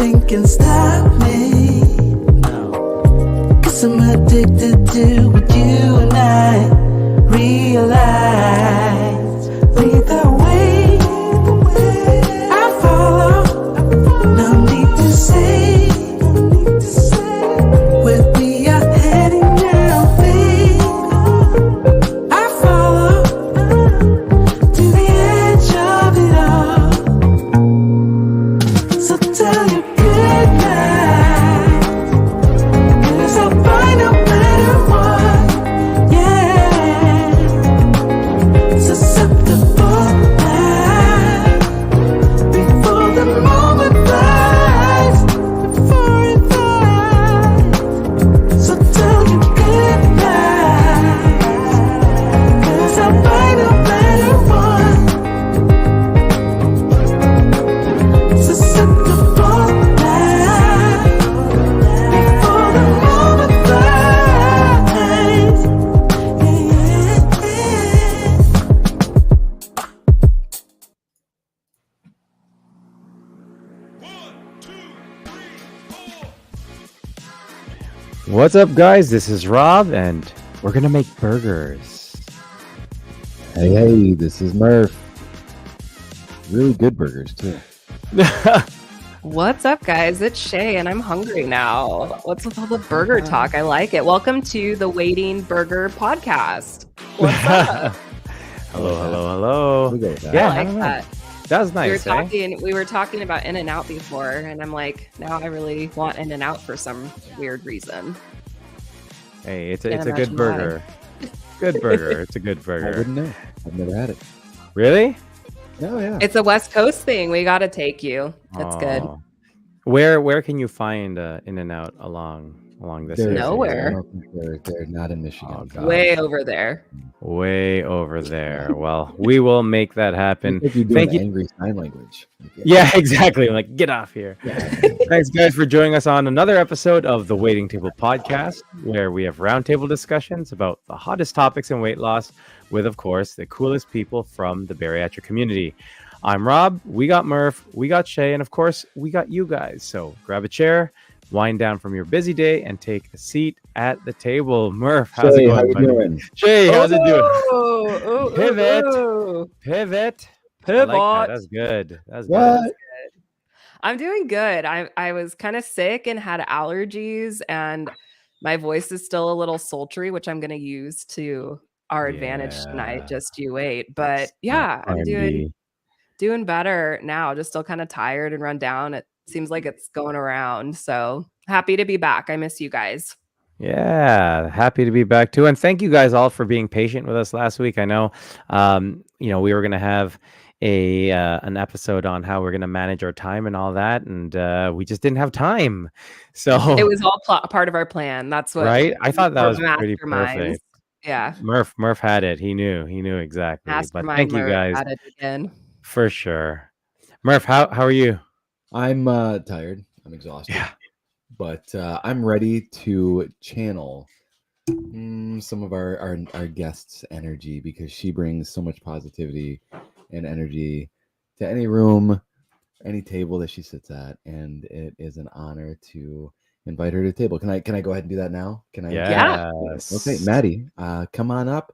nothing can stop me. No. 'Cause I'm addicted to what you and I realize. Lead the way, I follow. No need to say where we are heading now, babe. I follow to the edge of it all. So tell you good night, 'cause I'll find no matter what. Yeah, susceptible now before the moment flies, before it flies. So tell you good night, 'cause I'll find no matter what. Susceptible now before the moment flies. What's up, guys? This is Rob, and we're gonna make burgers. Hey, this is Murph. Really good burgers, too. What's up, guys? It's Shea, and I'm hungry now. What's with all the burger talk? I like it. Welcome to the Waiting Burger Podcast. What's up? Hello. We go with that. Yeah, I I like don't know. that. That was nice. We were talking about In-N-Out before, and I'm like, now I really want In-N-Out for some weird reason. Hey, it's Can't a good imagine burger. Good burger. It's a good I burger. wouldn't know. I've never had it. Really? Oh, yeah. It's a West Coast thing. We got to take you. That's good. Oh. Where can you find In-N-Out along this They're- area? Nowhere. I don't think they're not in Michigan. Oh, God. Way over there. Way over there. Well, we will make that happen. It's like you do Thank an you. angry sign language. Yeah, exactly. I'm like, get off here. Thanks, guys, for joining us on another episode of the Waiting Table Podcast, where we have roundtable discussions about the hottest topics in weight loss with, of course, the coolest people from the bariatric community. I'm Rob. We got Murph. We got Shea. And, of course, we got you guys. So grab a chair, wind down from your busy day, and take a seat at the table. Murph, how's it Hey, going, how you buddy? doing? Shea, how's it doing? Oh, Pivot. Pivot. I like that. Pivot. That's good. That's good. What? I'm doing good. I was kind of sick and had allergies, and my voice is still a little sultry, which I'm going to use to our advantage Yeah. tonight. Just you wait. But yeah, I'm doing better now. Just still kind of tired and run down. It seems like it's going around. So happy to be back. I miss you guys. Yeah, happy to be back too, and thank you guys all for being patient with us last week. I know, we were gonna have an episode on how we're gonna manage our time and all that, and we just didn't have time. So It was all part of our plan. That's what. right. I thought that we're was pretty masterminds. perfect. Yeah. Murph had it. He knew exactly. But Mastermind thank you Murph guys at it again. for sure. Murph, how are you? I'm tired. I'm exhausted. Yeah. But I'm ready to channel some of our guests' energy, because she brings so much positivity and energy to any room, any table that she sits at, and it is an honor to invite her to the table. Can I go ahead and do that now? Can I? Yes. Okay, Maddie, come on up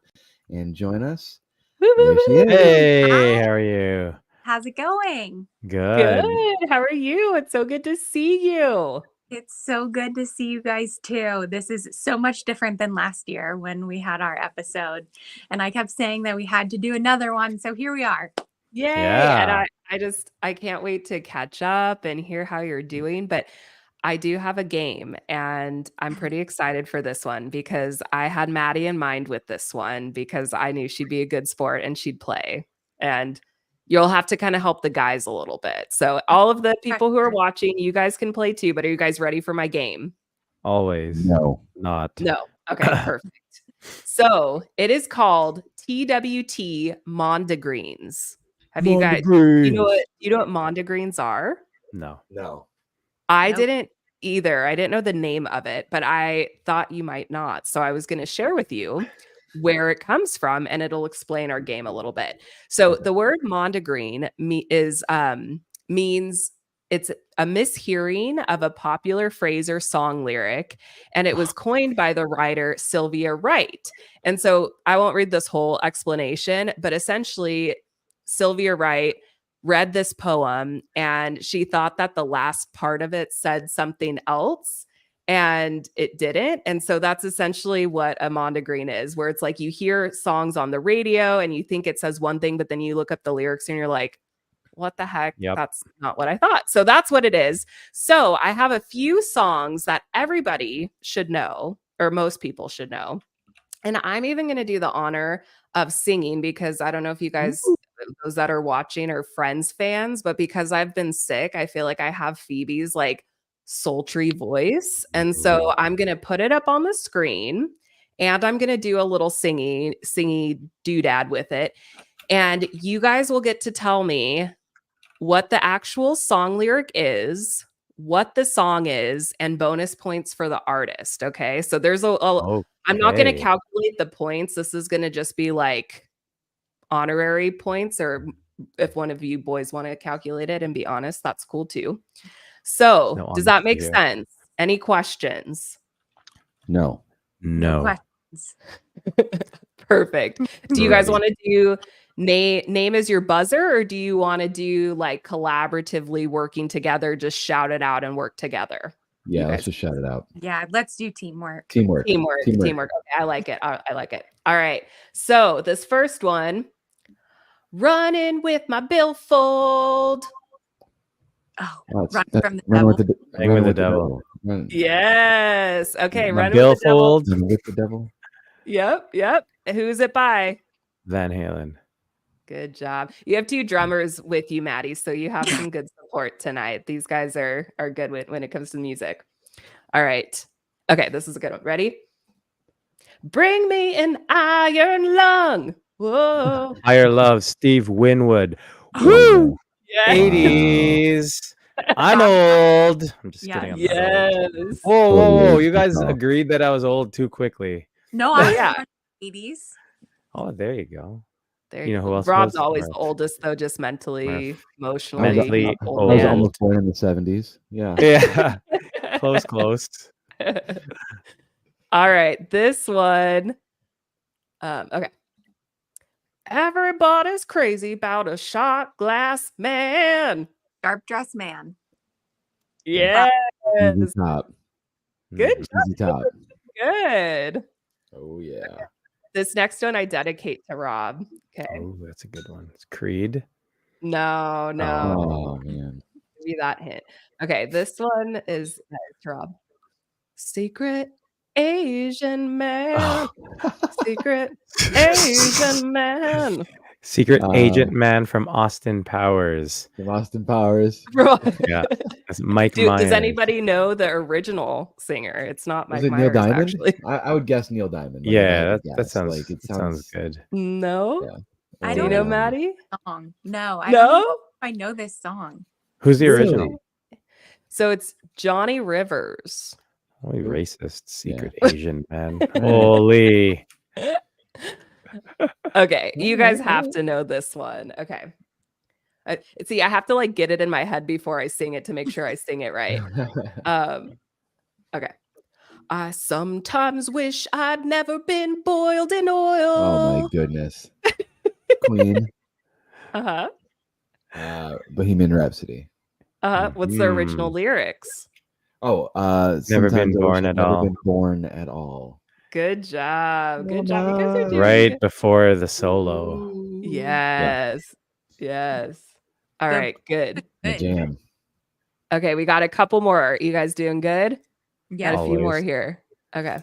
and join us. Woo, woo, There she woo. is. Hey, Hi. how are you? How's it going? Good. Good. How are you? It's so good to see you. It's so good to see you guys too. This is so much different than last year when we had our episode. And I kept saying that we had to do another one. So here we are. Yay. Yeah. And I can't wait to catch up and hear how you're doing. But I do have a game, and I'm pretty excited for this one because I had Maddie in mind with this one because I knew she'd be a good sport and she'd play. And you'll have to kind of help the guys a little bit. So all of the people who are watching, you guys can play too, but are you guys ready for my game? Always. No. Not. No. Okay, perfect. So it is called TWT Mondegreens. Have you guys, you know what Mondegreens are? No. I Nope. didn't either. I didn't know the name of it, but I thought you might not. So I was going to share with you where it comes from, and it'll explain our game a little bit. So the word mondegreen means it's a mishearing of a popular phrase or song lyric, and it was coined by the writer Sylvia Wright. And so I won't read this whole explanation, but essentially, Sylvia Wright read this poem and she thought that the last part of it said something else and it didn't. And so that's essentially what a Mondegreen is, where it's like you hear songs on the radio and you think it says one thing, but then you look up the lyrics and you're like, what the heck? Yep. That's not what I thought. So that's what it is. So I have a few songs that everybody should know, or most people should know. And I'm even going to do the honor of singing because I don't know if you guys, those that are watching, are Friends fans, but because I've been sick, I feel like I have Phoebe's like sultry voice. And so I'm going to put it up on the screen and I'm going to do a little singy doodad with it. And you guys will get to tell me what the actual song lyric is, what the song is, and bonus points for the artist. Okay. So there's I'm not going to Okay. calculate the points. This is going to just be like honorary points, or if one of you boys want to calculate it and be honest, that's cool too. So No does that honesty make here. sense? Any questions? No. No. questions. Perfect. Do you guys Right. want to do name as your buzzer, or do you want to do like collaboratively working together, just shout it out and work together? Yeah, You let's guys- just shout it out. Yeah, let's do teamwork. Teamwork. Teamwork. Okay, I like it. I like it. All right. So this first one, running with my billfold. Oh, Oh, it's run that- from the run devil. with the Running run with the with the devil. devil. Run, Yes. Okay. My Running with the devil. billfold. run with the devil. Yep. Who's it by? Van Halen. Good job. You have two drummers with you, Maddie, so you have some good support tonight. These guys are good when it comes to music. All right. Okay, this is a good one. Ready? Bring me an iron lung. Whoa. Higher Love, Steve Winwood. Oh, Woo! Yeah. 80s. I'm old. I'm just Yeah. kidding. I'm not old. Yes. Whoa. years You guys ago. agreed that I was old too quickly. No, Oh, I yeah. was 80s. Oh, there you go. There You know who else Rob's was? always Murph. the oldest, though, just mentally, Murph. emotionally. Mentally I old was old. man. almost born in the 70s. Yeah. Yeah. Close. All right, this one. Okay. Everybody's crazy about a shot glass man. Sharp dress man. Yes. Easy top. Good Mhm. Easy top. Good. Oh yeah. This next one I dedicate to Rob. Okay. Oh, that's a good one. It's Creed. No. Oh man. Give you that hint. Okay, this one is to Rob. Secret Asian man. Secret Asian man. Secret Agent Man from Austin Powers. From Austin Powers. Yeah. That's Mike Dude, Myers. does anybody know the original singer? It's not Mike Was it Neil Myers, Diamond? actually. I would guess Neil Diamond. like, if I Yeah, had to that guess. sounds like it that sounds good. No? Yeah. I Do you don't know know. Maddie? Song. No, I don't know No? if I know this song. Who's the Really? original? So it's Johnny Rivers. Holy Who? racist secret Yeah. Asian man. Holy. Okay, you guys have to know this one. Okay. See, I have to like get it in my head before I sing it to make sure I sing it right. Okay. I sometimes wish I'd never been boiled in oil. Oh my goodness. Queen. Bohemian Rhapsody. What's the original lyrics? Oh, Never been sometimes I wish born I'd at never all. been born at all. Good job. Good job. You guys are doing Right good. before the solo. Yes. All They're right, good. The Good. jam. Okay, we got a couple more. You guys doing good? Yeah. Got a few more Always. here. Okay.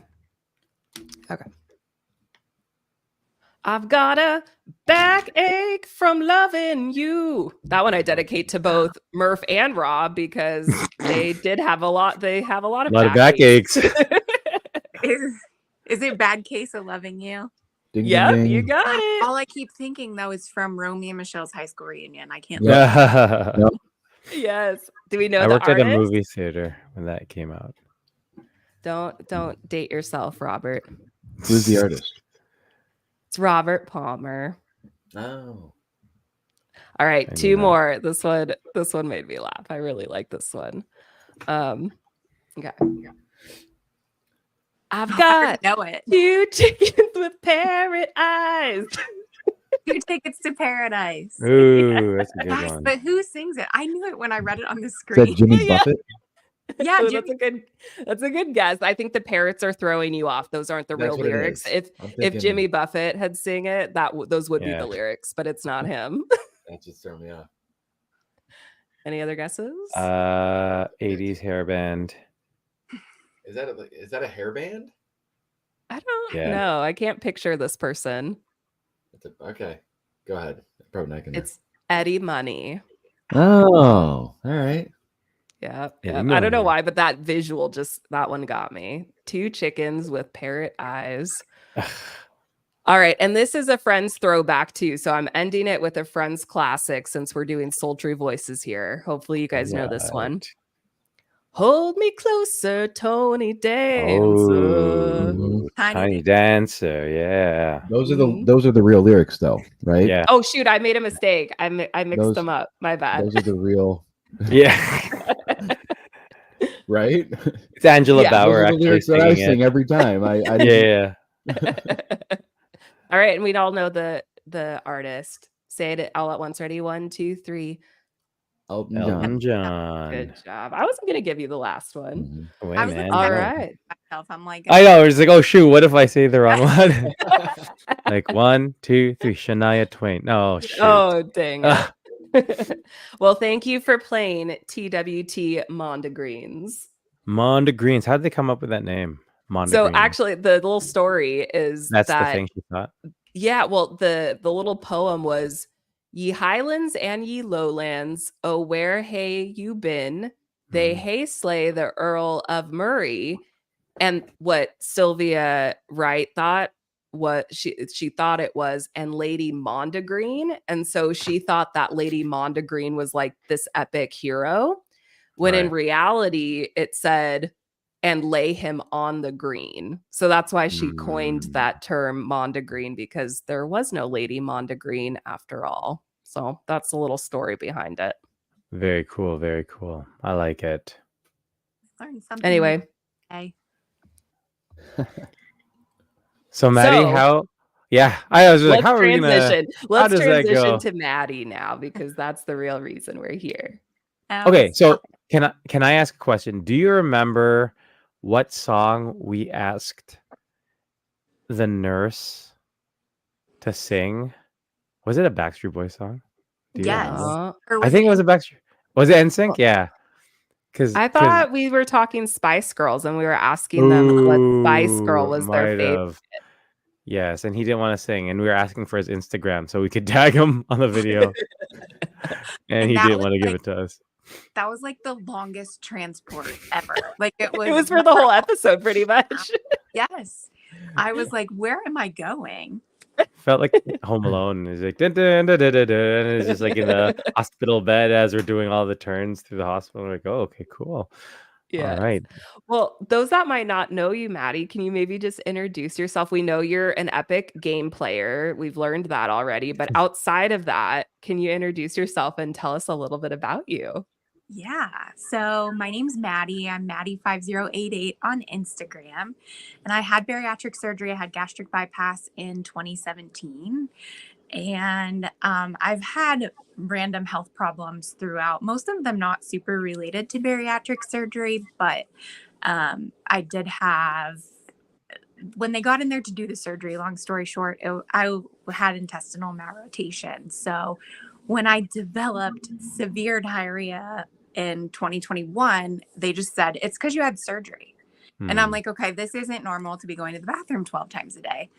I've got a backache from loving you. That one I dedicate to both Murph and Rob because they did have a lot. They have a lot A of lot of backaches. Is it Bad Case of Loving You? Ding, ding, Yep, ding. you got it. All I keep thinking though is from Romeo and Michelle's high school reunion. I can't. Yeah. I Yes. Do we know the worked at artist? a movie theater when that came out. Don't date yourself, Robert. Who's the artist? It's Robert Palmer. Oh. All right, I knew two that. more. This one made me laugh. I really like this one. Okay. I've I got know it. 2 chickens with parrot eyes. 2 Tickets to Paradise. Ooh, that's a good Guys, one. but who sings it? I knew it when I read it on the Is that screen. Jimmy Yeah. Buffett? Yeah, Oh, Jimmy. that's a good guess. I think the parrots are throwing you off. Those aren't the That's real what it lyrics. is. I'm If thinking Jimmy Buffett had sing it, those would be Yeah. the lyrics, but it's not him. that just threw me off. Any other guesses? 80s hair band. Is that a hairband? I don't Yeah. know. I can't picture this person. Okay, go ahead. I'm probably not gonna. It's Eddie Money. Oh, all right. Yeah. Eddie I don't know Money. why, but that visual that one got me. 2 chickens with parrot eyes. All right. And this is a Friends throwback too. So I'm ending it with a Friends classic since we're doing sultry voices here. Hopefully you guys know this one. Right. Hold me closer, Tony Dancer. Oh, Tiny Dancer. Yeah. Those are the real lyrics, though, right? Yeah. Oh shoot, I made a mistake. I mixed Those- them up. My bad. Those are the real, Yeah. right? It's Angela Yeah. Bauer Those are the actually lyrics that I singing sing it. every time. I Yeah. All right, and we'd all know the artist. Say it all at once. Ready? 1, 2, 3. Elton Elton John. John. Good job. I wasn't gonna give you the last one. Mhm. Wait, I was man. like, All go. right. myself. I'm like, I know. It's like, oh shoot, what if I say the wrong one? Like 1, 2, 3. Shania Twain. No, shoot. Oh, dang Ugh. it. Well, thank you for playing TWT Mondegreens. Mondegreens. How did they come up with that name? Mondegreens. So actually, the little story is That's the that thing she thought. yeah, well, the little poem was ye highlands and ye lowlands, oh where hae you been? They Mhm. hae slay the Earl of Murray. And what Sylvia Wright thought what she thought it was and Lady Mondegreen. And so she thought that Lady Mondegreen was like this epic hero, when in Right. reality it said and lay him on the green. So that's why she coined Mm. that term Mondegreen, because there was no Lady Mondegreen after all. So that's a little story behind it. Very cool. Very cool. I like it. learn something. Anyway, Okay. So Maddie, So- how? Yeah, I was like, let's how are we gonna? transition. Let's does that transition go? to Maddie now, because that's the real reason we're here. Okay, so can I ask a question? Do you remember what song we asked the nurse to sing? Was it a Backstreet Boys song? Do you Yes. remember? Or I was think it was a Backstreet. Was it NSYNC? Yeah. Because I thought we were talking Spice Girls and we were asking them what Spice Girl was their favorite. Yes, and he didn't want to sing, and we were asking for his Instagram so we could tag him on the video, and he that didn't was want to give like- it to us. that was like the longest transport ever. Like it was. It was for the whole episode, pretty much. Yes. I was like, where am I going? Felt like Home Alone. It's like dun, dun, dun, dun, dun, dun, and it's just like in the hospital bed as we're doing all the turns through the hospital. We're like, oh, okay, cool. Yeah. All right. Well, those that might not know you, Maddie, can you maybe just introduce yourself? We know you're an epic game player. We've learned that already. But outside of that, can you introduce yourself and tell us a little bit about you? Yeah. So my name's Maddie. I'm Maddie5088 on Instagram. And I had bariatric surgery. I had gastric bypass in 2017. And I've had random health problems throughout, most of them not super related to bariatric surgery, but I did have, when they got in there to do the surgery, long story short, I had intestinal malrotation. So when I developed severe diarrhea in 2021, they just said, it's because you had surgery. And I'm like, okay, this isn't normal to be going to the bathroom 12 times a day.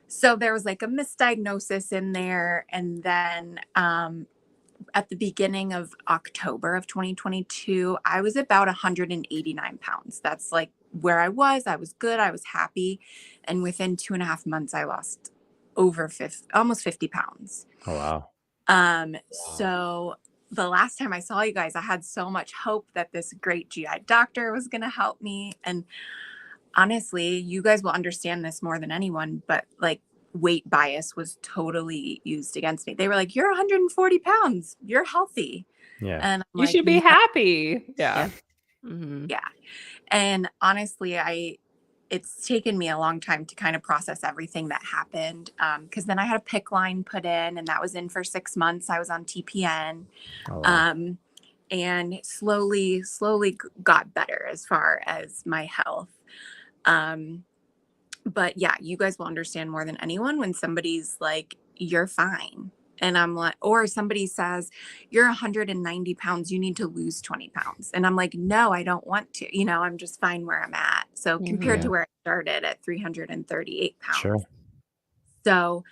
So there was like a misdiagnosis in there. And then at the beginning of October of 2022, I was about 189 pounds. That's like where I was. I was good. I was happy. And within 2.5 months, I lost almost 50 pounds. Oh, wow. So the last time I saw you guys, I had so much hope that this great GI doctor was going to help me. And honestly, you guys will understand this more than anyone, but like weight bias was totally used against me. They were like, "You're 140 pounds. You're healthy." Yeah. And I'm You like, should be "No." happy. Yeah. Mhm. Yeah. And honestly, it's taken me a long time to kind of process everything that happened. Because then I had a PICC line put in, and that was in for 6 months. I was on TPN. Oh, wow. And slowly got better as far as my health. But yeah, you guys will understand more than anyone when somebody's like, "You're fine." And I'm like, or somebody says, "You're 190 pounds, you need to lose 20 pounds." And I'm like, "No, I don't want to. I'm just fine where I'm at." So compared Yeah. to where I started at 338 pounds. Sure. So,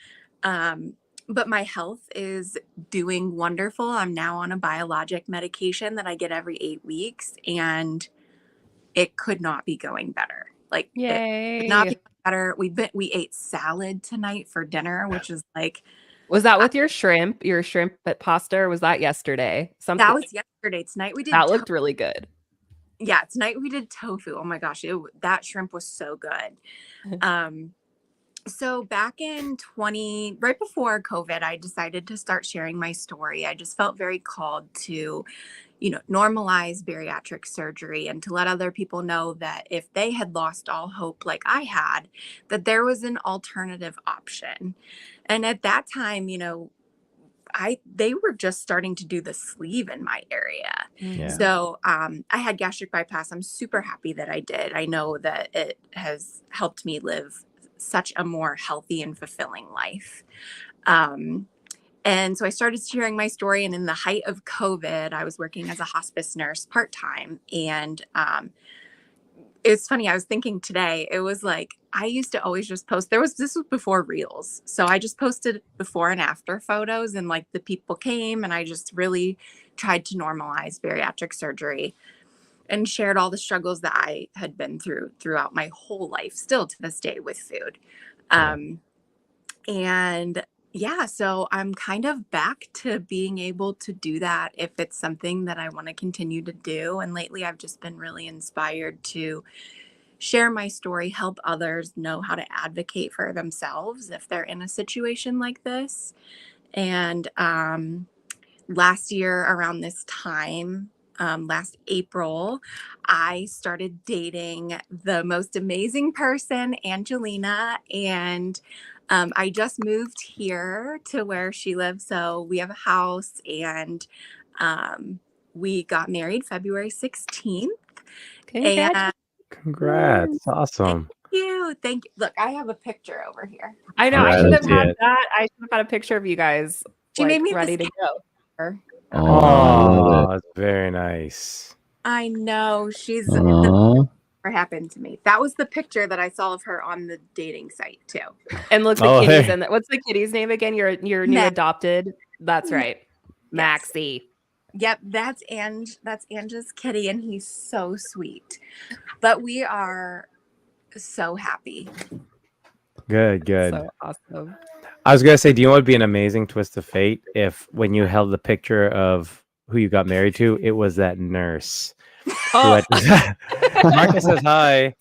but my health is doing wonderful. I'm now on a biologic medication that I get every 8 weeks, and it could not be going better. Like, it could not be Yay. better. We ate salad tonight for dinner, which is like, Was that with your shrimp pasta, or was that yesterday? that Something was yesterday. Tonight we did that looked really good. yeah, tonight we did tofu. Oh my gosh, that shrimp was so good. So back in right before COVID, I decided to start sharing my story. I just felt very called to, normalize bariatric surgery and to let other people know that if they had lost all hope like I had, that there was an alternative option. And at that time, they were just starting to do the sleeve in my area. Yeah. So I had gastric bypass. I'm super happy that I did. I know that it has helped me live such a more healthy and fulfilling life. And so I started sharing my story. And in the height of COVID, I was working as a hospice nurse part-time. And it's funny, I was thinking today, it was like, I used to always just post, this was before Reels. So I just posted before and after photos, and like the people came, and I just really tried to normalize bariatric surgery and shared all the struggles that I had been throughout my whole life, still to this day, with food. And yeah, so I'm kind of back to being able to do that if it's something that I want to continue to do. And lately I've just been really inspired to share my story, help others know how to advocate for themselves if they're in a situation like this. And last year around this time, last April, I started dating the most amazing person, Angelina, and I just moved here to where she lives. So we have a house, and we got married February 16th. And Congrats. Awesome. thank you. Look, I have a picture over here. I know. All I right, should let's have see had it. that. I should have had a picture of you guys She made me ready this to go. Oh, I love Oh, that's very nice. I know she's it. Aw. never happened to me. That was the picture that I saw of her on the dating site too. And look, the Oh, kitty's hey. in there. What's the kitty's name again? Your new Max. adopted. That's right. Yes. Maxie. Yep, that's Ange's kitty, and he's so sweet. But we are so happy. Good. So awesome. I was gonna say, do you know what would be an amazing twist of fate if, when you held the picture of who you got married to, it was that nurse? Oh, Marcus says hi.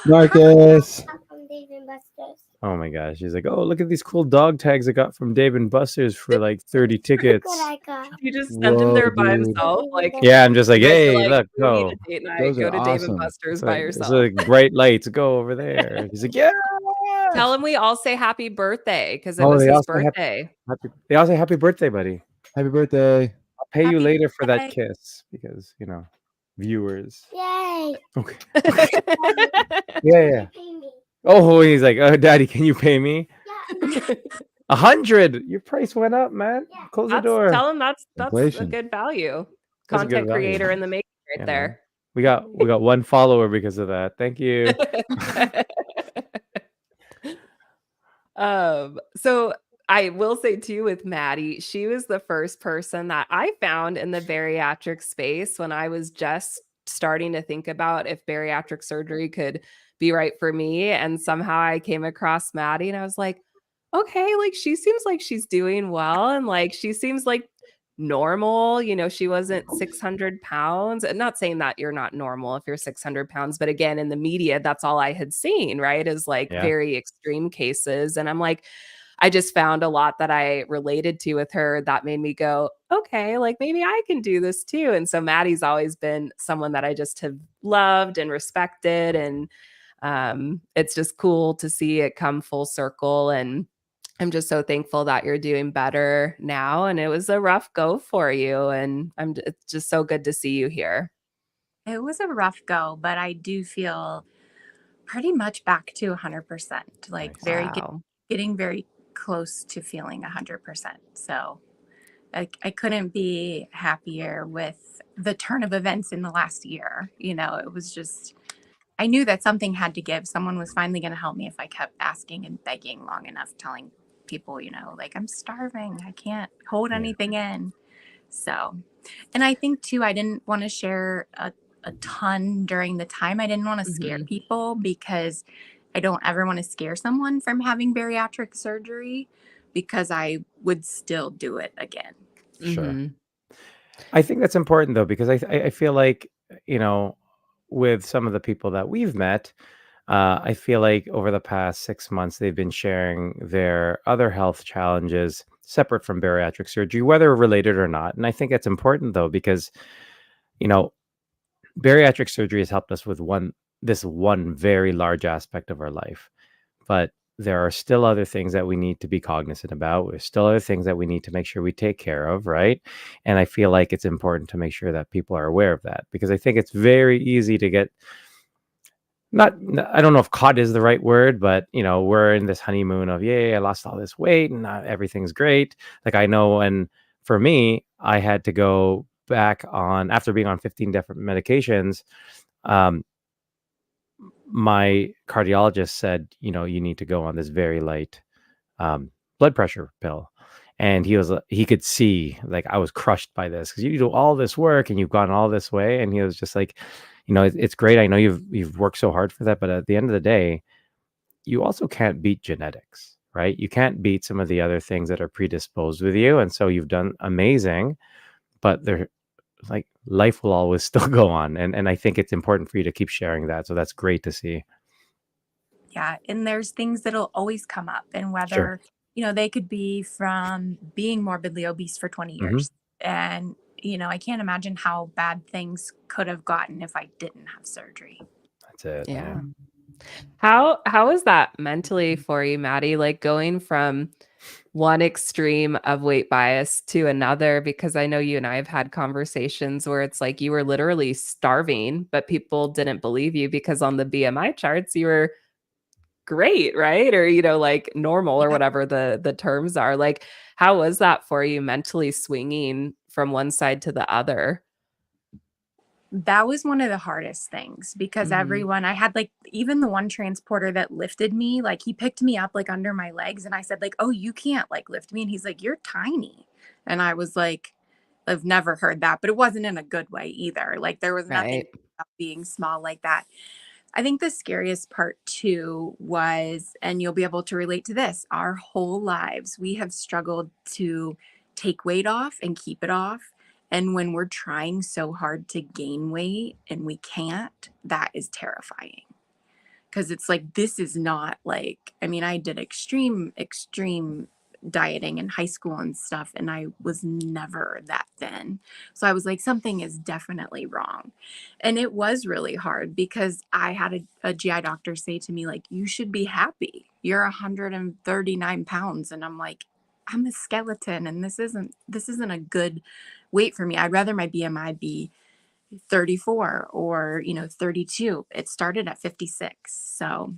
Marcus. From Dave and Buster's. Oh my gosh, she's like, oh, look at these cool dog tags I got from Dave and Buster's for like 30 tickets. What I got. you just sent him there by Whoa, himself. Like, Yeah, I'm just like, you guys are hey, like, look, "We go. need a date night. Those Go are to Dave and awesome. Buster's It's by like, yourself." like bright lights. Go over there. He's like, yeah. Tell him we all say happy birthday because it Oh, was they his also have- birthday. They all say happy birthday, buddy. Happy birthday. I'll pay you Happy later for that birthday. kiss because, viewers. Yay. Okay. Yeah. Pay me. Oh, he's like, oh, Daddy, can you pay me? Yeah. 100. Your price went up, man. Yeah. Close the door. Tell him that's a Inflation. good value. That's a good Content value. creator in the making right Yeah, there. We got one follower because of that. Thank you. So I will say too, with Maddie, she was the first person that I found in the bariatric space when I was just starting to think about if bariatric surgery could be right for me. And somehow I came across Maddie, and I was like, okay, like she seems like she's doing well, and like she seems like normal. She wasn't 600 pounds. And not saying that you're not normal if you're 600 pounds, but again, in the media, that's all I had seen, right? Is like Yeah. very extreme cases. And I'm like, I just found a lot that I related to with her that made me go, okay, like maybe I can do this too. And so Maddie's always been someone that I just have loved and respected. And it's just cool to see it come full circle. And I'm just so thankful that you're doing better now. And it was a rough go for you. And it's just so good to see you here. It was a rough go, but I do feel pretty much back to 100%, like Nice. Wow. getting very close to feeling 100%. So I couldn't be happier with the turn of events in the last year. It was just, I knew that something had to give. Someone was finally going to help me if I kept asking and begging long enough, telling people, like, I'm starving. I can't hold Yeah. anything in. So, and I think too, I didn't want to share a ton during the time. I didn't want to scare Mhm. people because I don't ever want to scare someone from having bariatric surgery, because I would still do it again. Sure. Mhm. I think that's important though, because I feel like, you know, with some of the people that we've met, I feel like over the past 6 months, they've been sharing their other health challenges separate from bariatric surgery, whether related or not. And I think it's important though, because, you know, bariatric surgery has helped us with this one very large aspect of our life. But there are still other things that we need to be cognizant about. There's still other things that we need to make sure we take care of, right? And I feel like it's important to make sure that people are aware of that, because I think it's very easy to get I don't know if caught is the right word, but we're in this honeymoon of, yay, I lost all this weight and everything's great. Like I know, and for me, I had to go back on after being on 15 different medications. Um, my cardiologist said, you need to go on this very light blood pressure pill. And he could see like I was crushed by this, because you do all this work and you've gone all this way. And he was just like, it's great. I know you've worked so hard for that, but at the end of the day, you also can't beat genetics, right? You can't beat some of the other things that are predisposed with you. And so you've done amazing, but there like life will always still go on. And I think it's important for you to keep sharing that. So that's great to see. Yeah. And there's things that'll always come up, and Sure. whether, they could be from being morbidly obese for 20 Hmm. years. And, I can't imagine how bad things could have gotten if I didn't have surgery. That's it. Yeah. How is that mentally for you, Maddie? Like going from one extreme of weight bias to another, because I know you and I have had conversations where it's like you were literally starving, but people didn't believe you because on the BMI charts you were great, right? Or like normal or Yeah. whatever the terms are. Like how was that for you mentally swinging from one side to the other? That was one of the hardest things, because Mhm. I had like, even the one transporter that lifted me, like he picked me up like under my legs, and I said like, "Oh, you can't like lift me." And he's like, "You're tiny." And I was like, I've never heard that, but it wasn't in a good way either. Like there was nothing Right. about being small like that. I think the scariest part too was, and you'll be able to relate to this, our whole lives, we have struggled to take weight off and keep it off. And when we're trying so hard to gain weight and we can't, that is terrifying. Because it's like, this is not like, I mean, I did extreme dieting in high school and stuff, and I was never that thin. So I was like, something is definitely wrong. And it was really hard, because I had a GI doctor say to me, like, you should be happy. You're 139 pounds. And I'm like, I'm a skeleton, and this isn't a good weight for me. I'd rather my BMI be 34 or 32. It started at 56. So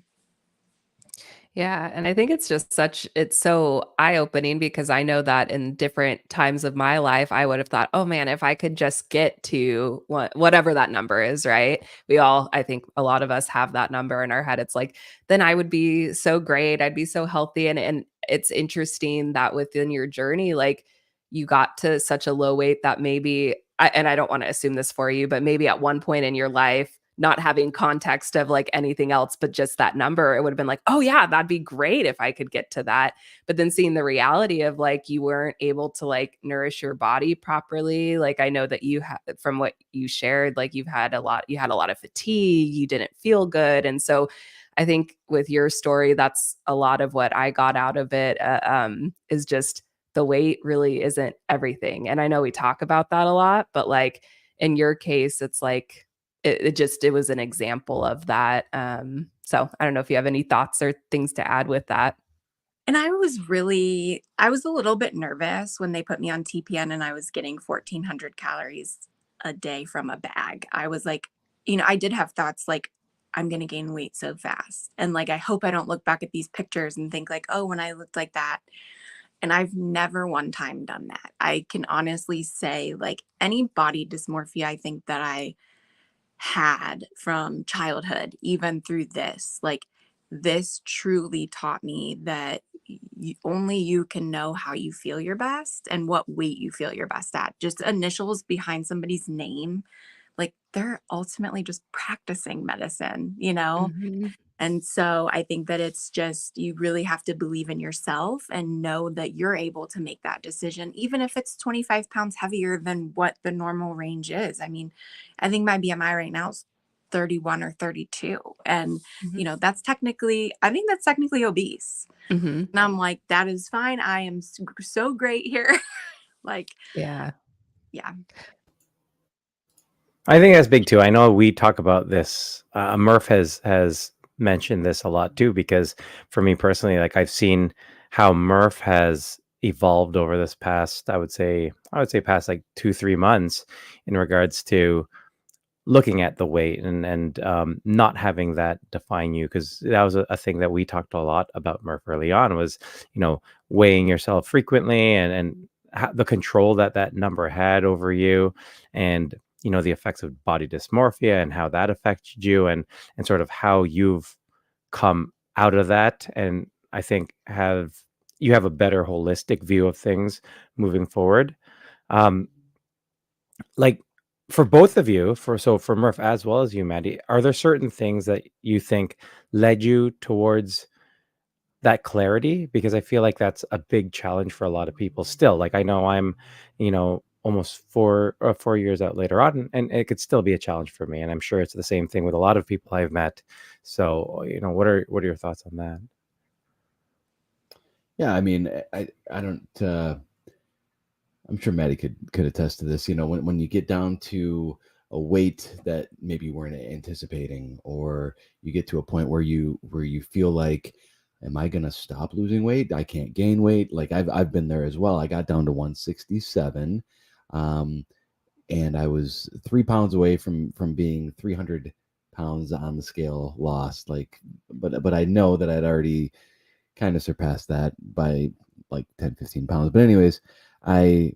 Yeah, and I think it's so eye-opening, because I know that in different times of my life, I would have thought, "Oh man, if I could just get to whatever that number is," right? I think a lot of us have that number in our head. It's like, then I would be so great. I'd be so healthy. And it's interesting that within your journey, like you got to such a low weight that maybe and I don't want to assume this for you, but maybe at one point in your life, not having context of like anything else, but just that number, it would have been like, oh yeah, that'd be great if I could get to that. But then seeing the reality of like, you weren't able to like nourish your body properly. Like, I know that you had, from what you shared, like you had a lot of fatigue, you didn't feel good. And so I think with your story, that's a lot of what I got out of it, is just the weight really isn't everything. And I know we talk about that a lot, but like in your case, it's like, it was an example of that. So I don't know if you have any thoughts or things to add with that. And I was a little bit nervous when they put me on TPN and I was getting 1,400 calories a day from a bag. I was like, I did have thoughts like, I'm going to gain weight so fast. And like, I hope I don't look back at these pictures and think like, oh, when I looked like that. And I've never one time done that. I can honestly say like any body dysmorphia, I think that I had from childhood, even through this, like this truly taught me that only you can know how you feel your best and what weight you feel your best at. Just initials behind somebody's name, like they're ultimately just practicing medicine, Mhm. And so I think that it's just, you really have to believe in yourself and know that you're able to make that decision, even if it's 25 pounds heavier than what the normal range is. I mean, I think my BMI right now is 31 or 32. And, Mhm. I think that's technically obese. Mhm. And I'm like, that is fine. I am so great here. Like, Yeah. yeah. I think that's big too. I know we talk about this. Murph has mentioned this a lot too, because for me personally, like I've seen how Murph has evolved over this past, I would say past like 2-3 months in regards to looking at the weight and not having that define you, because that was a thing that we talked a lot about Murph early on was, weighing yourself frequently and the control that that number had over you, and the effects of body dysmorphia and how that affected you, and sort of how you've come out of that, and I think you have a better holistic view of things moving forward. um like for both of you, for Murph as well as you, Maddie, are there certain things that you think led you towards that clarity? Because I feel like that's a big challenge for a lot of people still. Like I know I'm, almost 4 years out later on, and it could still be a challenge for me. And I'm sure it's the same thing with a lot of people I've met. So, what are your thoughts on that? Yeah, I mean, I don't. I'm sure Maddie could attest to this. When you get down to a weight that maybe you weren't anticipating, or you get to a point where you feel like, am I gonna stop losing weight? I can't gain weight. Like I've been there as well. I got down to 167, um, and I was 3 pounds away from being 300 pounds on the scale lost. Like, but I know that I'd already kind of surpassed that by like 10-15 pounds. But anyways, I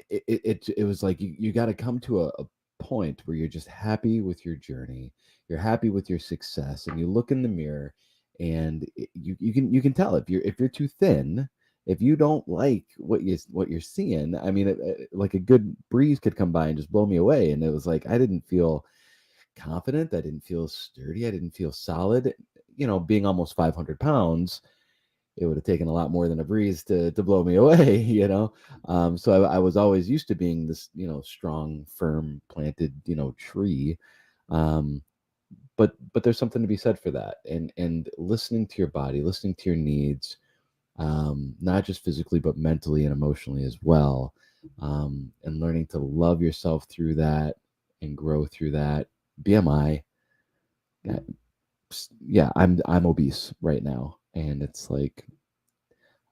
it was like you got to come to a point where you're just happy with your journey, you're happy with your success, and you look in the mirror, and you can tell if you're too thin, if you don't like what you're seeing. I mean, like a good breeze could come by and just blow me away, and it was like I didn't feel confident, I didn't feel sturdy, I didn't feel solid. Being almost 500 pounds, it would have taken a lot more than a breeze to blow me away, so I was always used to being this, strong, firm, planted, tree. um but there's something to be said for that, and listening to your body, listening to your needs, not just physically but mentally and emotionally as well, and learning to love yourself through that and grow through that. BMI, yeah, yeah, I'm obese right now, and it's like,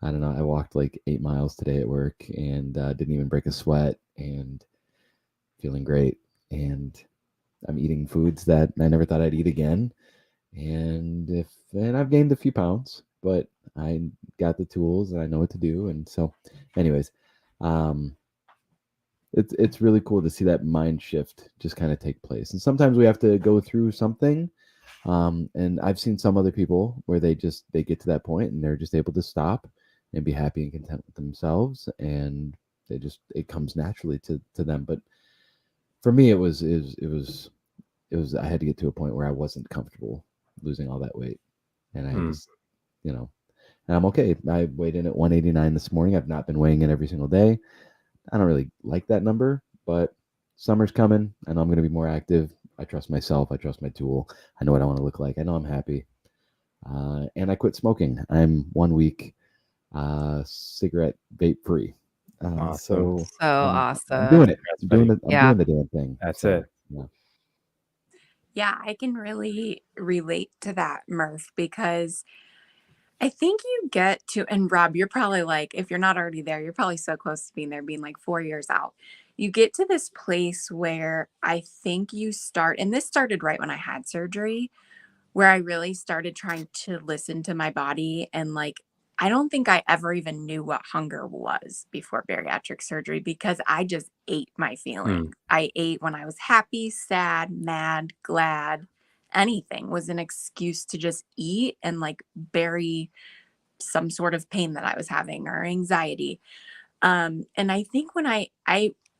I don't know. I walked like 8 miles today at work, and didn't even break a sweat, and feeling great. And I'm eating foods that I never thought I'd eat again. And I've gained a few pounds, but I got the tools and I know what to do. And so, anyways, um, it's really cool to see that mind shift just kind of take place. And sometimes we have to go through something. And I've seen some other people where they get to that point and they're just able to stop and be happy and content with themselves, and it comes naturally to them. But for me, it was I had to get to a point where I wasn't comfortable losing all that weight, and I just, you know, and I'm okay. I weighed in at 189 this morning. I've not been weighing in every single day. I don't really like that number, but summer's coming. I know I'm going to be more active. I trust myself. I trust my tool. I know what I want to look like. I know I'm happy. And I quit smoking. I'm 1 week cigarette vape free. Awesome. So So I'm doing awesome. it. That's I'm doing funny. it. I'm Yeah. doing the damn thing. That's So, it. yeah. Yeah, I can really relate to that, Murph, because I think you get to, and Rob, you're probably like, if you're not already there, you're probably so close to being there, being like 4 years out. You get to this place where I think you start, and this started right when I had surgery, where I really started trying to listen to my body. And like, I don't think I ever even knew what hunger was before bariatric surgery because I just ate my feelings. I ate when I was happy, sad, mad, glad. Anything was an excuse to just eat and like bury some sort of pain that I was having or anxiety. And I think when I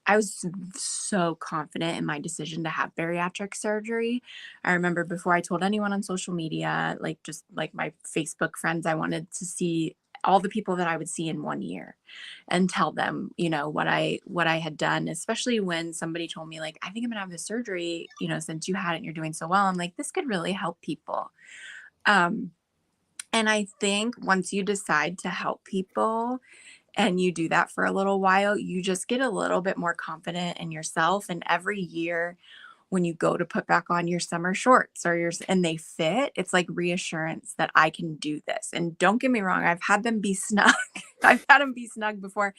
was so confident in my decision to have bariatric surgery. I remember before I told anyone on social media, like just like my Facebook friends, I wanted to see all the people that I would see in 1 year and tell them, you know, what I had done, especially when somebody told me like, I think I'm gonna have this surgery, you know, since you had it and you're doing so well. I'm like, this could really help people. Um, and I think once you decide to help people, and you do that for a little while, you just get a little bit more confident in yourself. And every year when you go to put back on your summer shorts or and they fit, it's like reassurance that I can do this. And don't get me wrong, I've had them be snug. I've had them be snug before.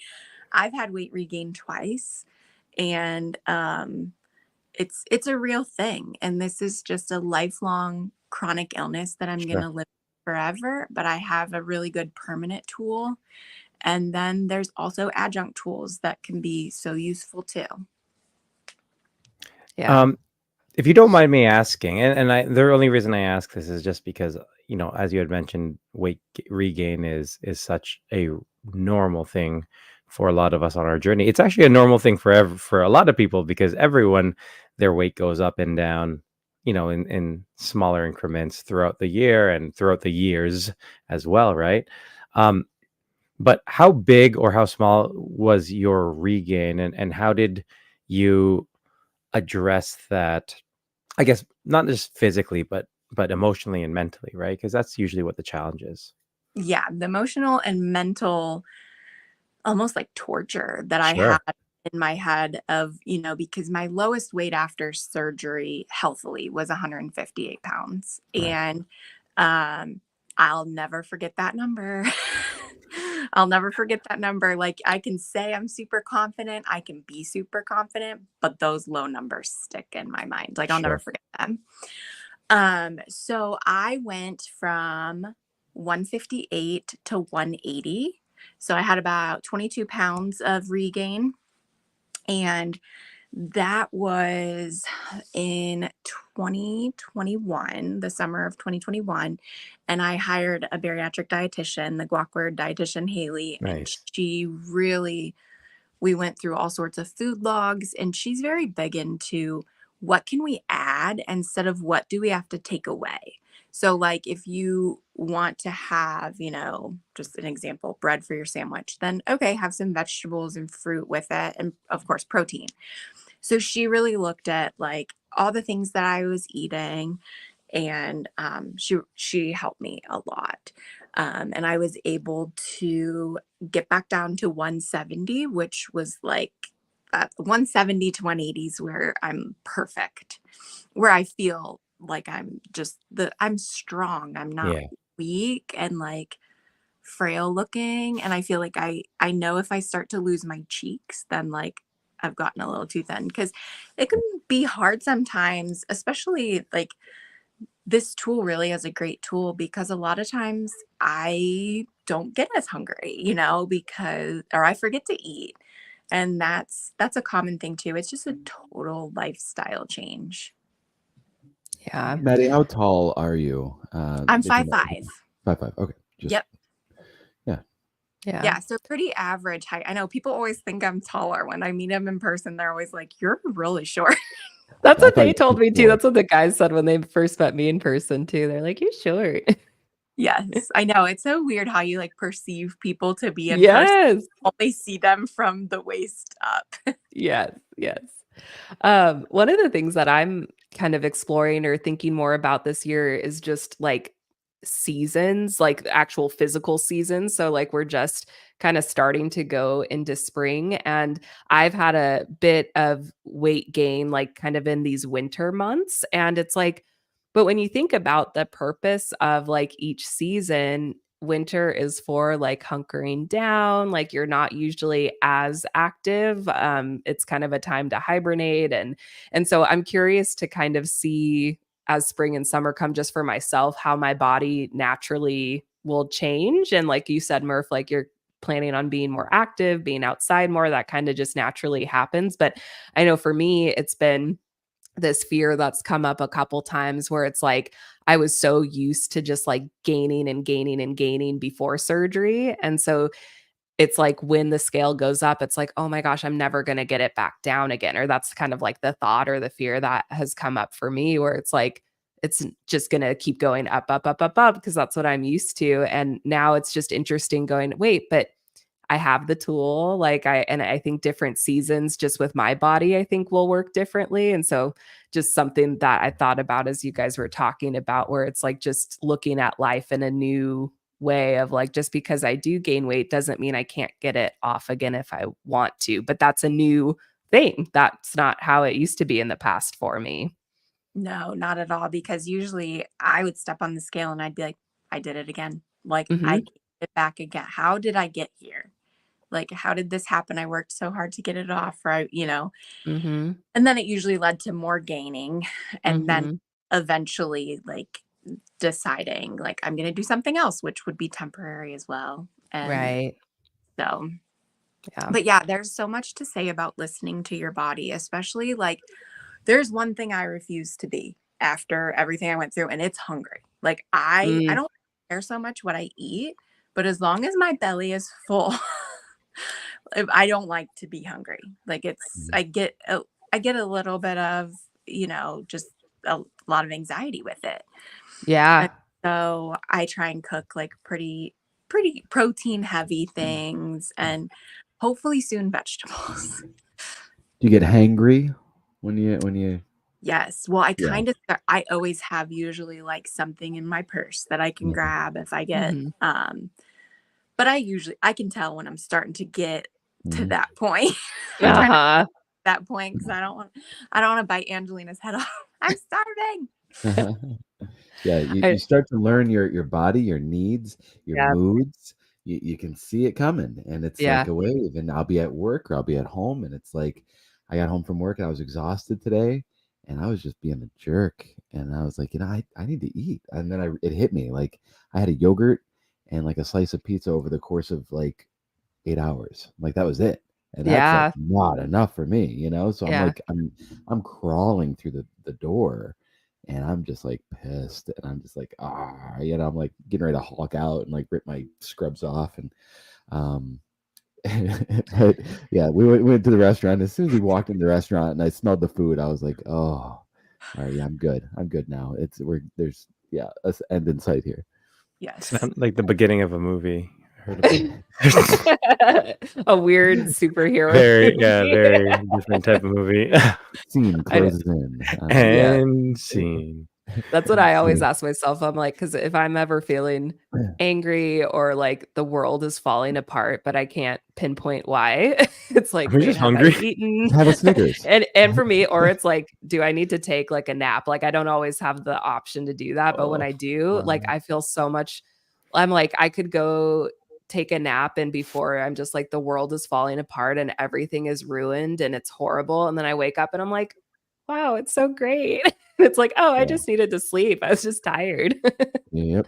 I've had weight regain twice. And it's a real thing. And this is just a lifelong chronic illness that I'm Sure. gonna live forever. But I have a really good permanent tool, and then there's also adjunct tools that can be so useful too. Yeah. If you don't mind me asking, the only reason I ask this is just because, you know, as you had mentioned, regain is such a normal thing for a lot of us on our journey. It's actually a normal thing for a lot of people because everyone, their weight goes up and down, you know, in smaller increments throughout the year and throughout the years as well, right? But how big or how small was your regain, and how did you address that? I guess not just physically, but emotionally and mentally, right? Because that's usually what the challenge is. Yeah, the emotional and mental, almost like torture that I Sure. had in my head of, you know, because my lowest weight after surgery healthily was 158 pounds. Right. And I'll never forget that number. I'll never forget that number. Like I can say I'm super confident, I can be super confident, but those low numbers stick in my mind. Like I'll never Sure. forget them. So I went from 158 to 180. So I had about 22 pounds of regain. And that was in 2021, the summer of 2021. And I hired a bariatric dietitian, the guac dietitian Haley, and Nice. she really, we went through all sorts of food logs, and she's very big into what can we add instead of what do we have to take away. So like if you want to have, you know, just an example, bread for your sandwich, then okay, have some vegetables and fruit with it, and of course protein. So she really looked at like all the things that I was eating, and she helped me a lot. And I was able to get back down to 170, which was like 170 to 180s where I'm perfect, where I feel like I'm strong. I'm not Yeah. weak and like frail looking. And I feel like I know if I start to lose my cheeks, then like I've gotten a little too thin, because it can be hard sometimes, especially like this tool really is a great tool because a lot of times I don't get as hungry, you know, because or I forget to eat. And that's a common thing too. It's just a total lifestyle change. Yeah. Maddie, how tall are you? I'm if you 5'5". know- 5'5". Okay. Just, Yep. Yeah. Yeah. Yeah, so pretty average height. I know people always think I'm taller. When I meet them in person, they're always like, "You're really short." That's I what thought they you were told me too. 6'4". That's what the guys said when they first met me in person too. They're like, "You're short." Yes, I know. It's so weird how you like perceive people to be in person. Yes. Only see them from the waist up. Yes. Yes. One of the things that I'm kind of exploring or thinking more about this year is just like seasons, like actual physical seasons. So, like, we're just kind of starting to go into spring, and I've had a bit of weight gain, like, kind of in these winter months. And it's like, but when you think about the purpose of like each season, winter is for like hunkering down, like you're not usually as active. It's kind of a time to hibernate, and so I'm curious to kind of see as spring and summer come, just for myself, how my body naturally will change. And like you said, Murph, like you're planning on being more active, being outside more, that kind of just naturally happens. But I know for me, it's been this fear that's come up a couple times where it's like I was so used to just like gaining and gaining and gaining before surgery. And so it's like when the scale goes up, it's like, oh my gosh, I'm never going to get it back down again. Or that's kind of like the thought or the fear that has come up for me, where it's like, it's just going to keep going up, up, up, up, up, because that's what I'm used to. And now it's just interesting going, wait, but I have the tool. Like I think different seasons just with my body, I think will work differently. And so just something that I thought about as you guys were talking about, where it's like just looking at life in a new way of like, just because I do gain weight doesn't mean I can't get it off again if I want to. But that's a new thing. That's not how it used to be in the past for me. No, not at all. Because usually I would step on the scale and I'd be like, I did it again. Like I Hmm. gained it back again. How did I get here? Like, how did this happen? I worked so hard to get it off, right? Hmm. And then it usually led to more gaining. And then Hmm. eventually, like, deciding, like, I'm going to do something else, which would be temporary as well. And Right. so, Yeah. but yeah, there's so much to say about listening to your body, especially like, there's one thing I refuse to be after everything I went through, and it's hungry. Like, I Mm, don't care so much what I eat, but as long as my belly is full, I don't like to be hungry. Like it's Mhm. I get a little bit of, just a lot of anxiety with it. And yeah. so I try and cook like pretty protein heavy things and hopefully soon vegetables. Do you get hangry when you? Yes. Well, Yeah. I always have usually like something in my purse that I can Mhm. grab if I get Hmm. but I can tell when I'm starting to get to Mhm. that point. I'm trying to Uh-huh. that point because I don't want to bite Angelina's head off. I'm starving. Yeah, you I, start to learn your body, your needs, your yeah. moods. You can see it coming, and it's like Yeah. a wave. And I'll be at work or I'll be at home, and it's like I got home from work and I was exhausted today, and I was just being a jerk. And I was like, I need to eat. And then it hit me like I had a yogurt and like a slice of pizza over the course of like 8 hours. Like that was it. And that's like Yeah. not enough for me. So I'm Yeah. like, I'm crawling through the door and I'm just like pissed. And I'm just like, I'm like getting ready to hulk out and like rip my scrubs off. And um but yeah, we went to the restaurant. As soon as we walked in the restaurant and I smelled the food, I was like, oh, all right, yeah, I'm good. I'm good now. There's us end in sight here. Yes. Sound like the beginning of a movie. I heard about A weird superhero very, yeah, movie. very different type of movie. Scene I know. closes in. Yeah. And scene. That's what I always Scene. ask myself. I'm like, because if I'm ever feeling angry or like the world is falling apart, but I can't pinpoint why, it's like, Are we wait, just have I hungry? eaten? Have a Snickers. And for me, or it's like, do I need to take like a nap? Like I don't always have the option to do that, but when Oh, I do, like I feel so much. I'm like, I could go take a nap and before I'm just like the world is falling apart and everything is ruined and it's horrible. And then I wake up and I'm like, wow, it's so great. It's like, oh, I yeah. just needed to sleep. I was just tired. Yep.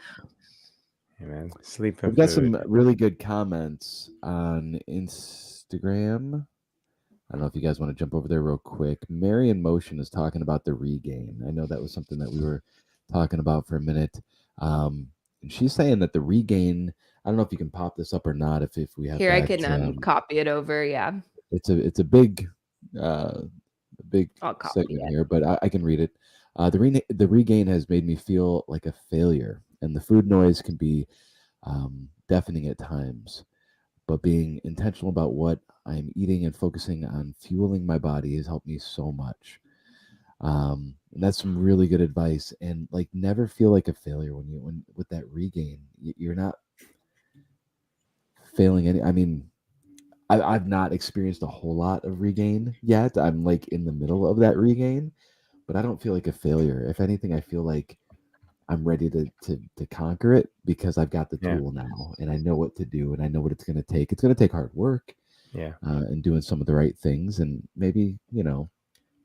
Hey man, sleep We've and got food. some really good comments on Instagram. I don't know if you guys want to jump over there real quick. Mary in Motion is talking about the regain. I know that was something that we were talking about for a minute. And she's saying that the regain, I don't know if you can pop this up or not, if we have Here I that. can copy it over. Yeah. It's a big big I'll copy segment it. here, but I can read it. The regain has made me feel like a failure, and the food noise can be deafening at times. But being intentional about what I'm eating and focusing on fueling my body has helped me so much. And that's some really good advice. And like, never feel like a failure when with that regain. You're not failing any. I mean, I've not experienced a whole lot of regain yet. I'm like in the middle of that regain, but I don't feel like a failure. If anything, I feel like I'm ready to conquer it because I've got the Yeah. tool now and I know what to do and I know what it's going to take. It's going to take hard work Yeah. and doing some of the right things and maybe,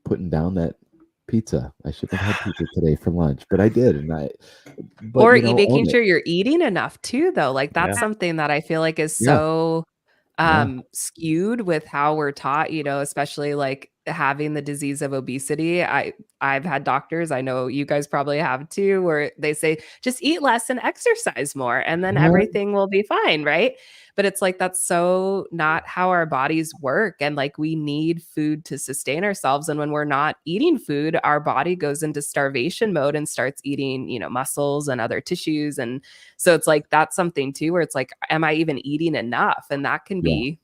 putting down that pizza. I shouldn't have had pizza today for lunch, but I did. But Or own making it. sure you're eating enough too, though. Like that's Yeah. something that I feel like is Yeah. so Yeah. skewed with how we're taught, especially like having the disease of obesity. I've had doctors, I know you guys probably have too, where they say just eat less and exercise more and then Yeah. everything will be fine, right? But it's like that's so not how our bodies work, and like we need food to sustain ourselves, and when we're not eating food, our body goes into starvation mode and starts eating, muscles and other tissues. And so it's like that's something too where it's like, am I even eating enough? And that can Yeah. be,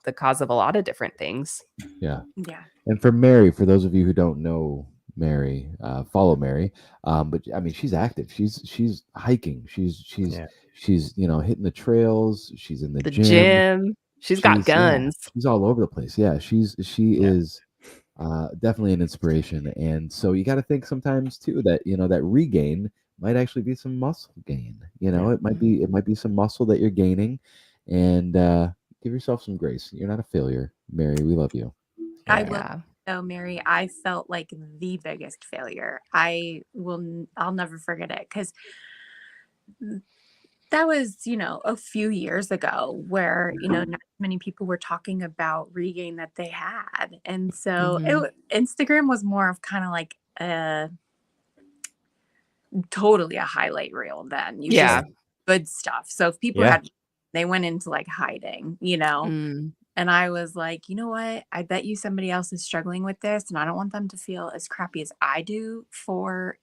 the cause of a lot of different things. Yeah. Yeah. And for Mary, for those of you who don't know Mary, follow Mary. But I mean, she's active. She's hiking. Yeah. She's hitting the trails. She's in the The gym. gym, she's got Yeah, guns. she's all over the place. Yeah, she Yeah. is definitely an inspiration. And so you got to think sometimes too that that regain might actually be some muscle gain. Yeah. It might be some muscle that you're gaining, and give yourself some grace. You're not a failure, Mary. We love you. I Yeah. will. Yeah. So, Mary, I felt like the biggest failure. I'll never forget it because that was, a few years ago where, not many people were talking about regain that they had. And so Mhm. Instagram was more of kind of like totally a highlight reel then. You Yeah. just good stuff. So if people Yeah. they went into like hiding, Mm. and I was like, you know what? I bet you somebody else is struggling with this, and I don't want them to feel as crappy as I do for,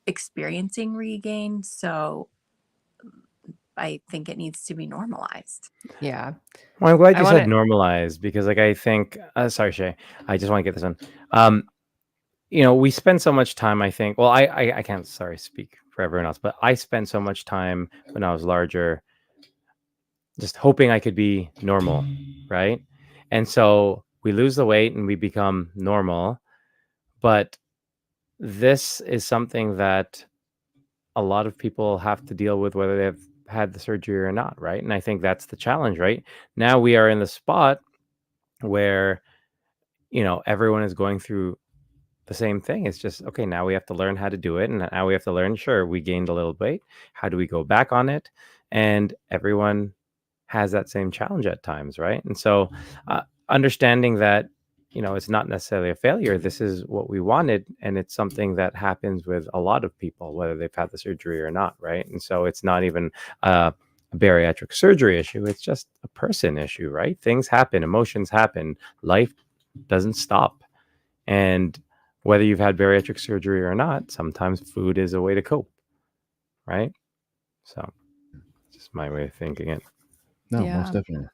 experiencing regain. So I think it needs to be normalized. Yeah. Well, I'm glad I you want said to normalized because, like, I think, sorry, Shay, I just want to get this on. We spend so much time, I think, well, I can't, sorry, speak for everyone else, but I spent so much time when I was larger just hoping I could be normal, right? And so we lose the weight and we become normal. But this is something that a lot of people have to deal with, whether they've had the surgery or not, right? And I think that's the challenge, right? Now we are in the spot where, everyone is going through the same thing. It's just, okay, now we have to learn how to do it. And now we have to learn, sure, we gained a little weight. How do we go back on it? And everyone has that same challenge at times, right? And so understanding that, it's not necessarily a failure. This is what we wanted. And it's something that happens with a lot of people, whether they've had the surgery or not, right? And so it's not even a bariatric surgery issue. It's just a person issue, right? Things happen, emotions happen, life doesn't stop. And whether you've had bariatric surgery or not, sometimes food is a way to cope, right? So just my way of thinking it. No, Yeah. most definitely.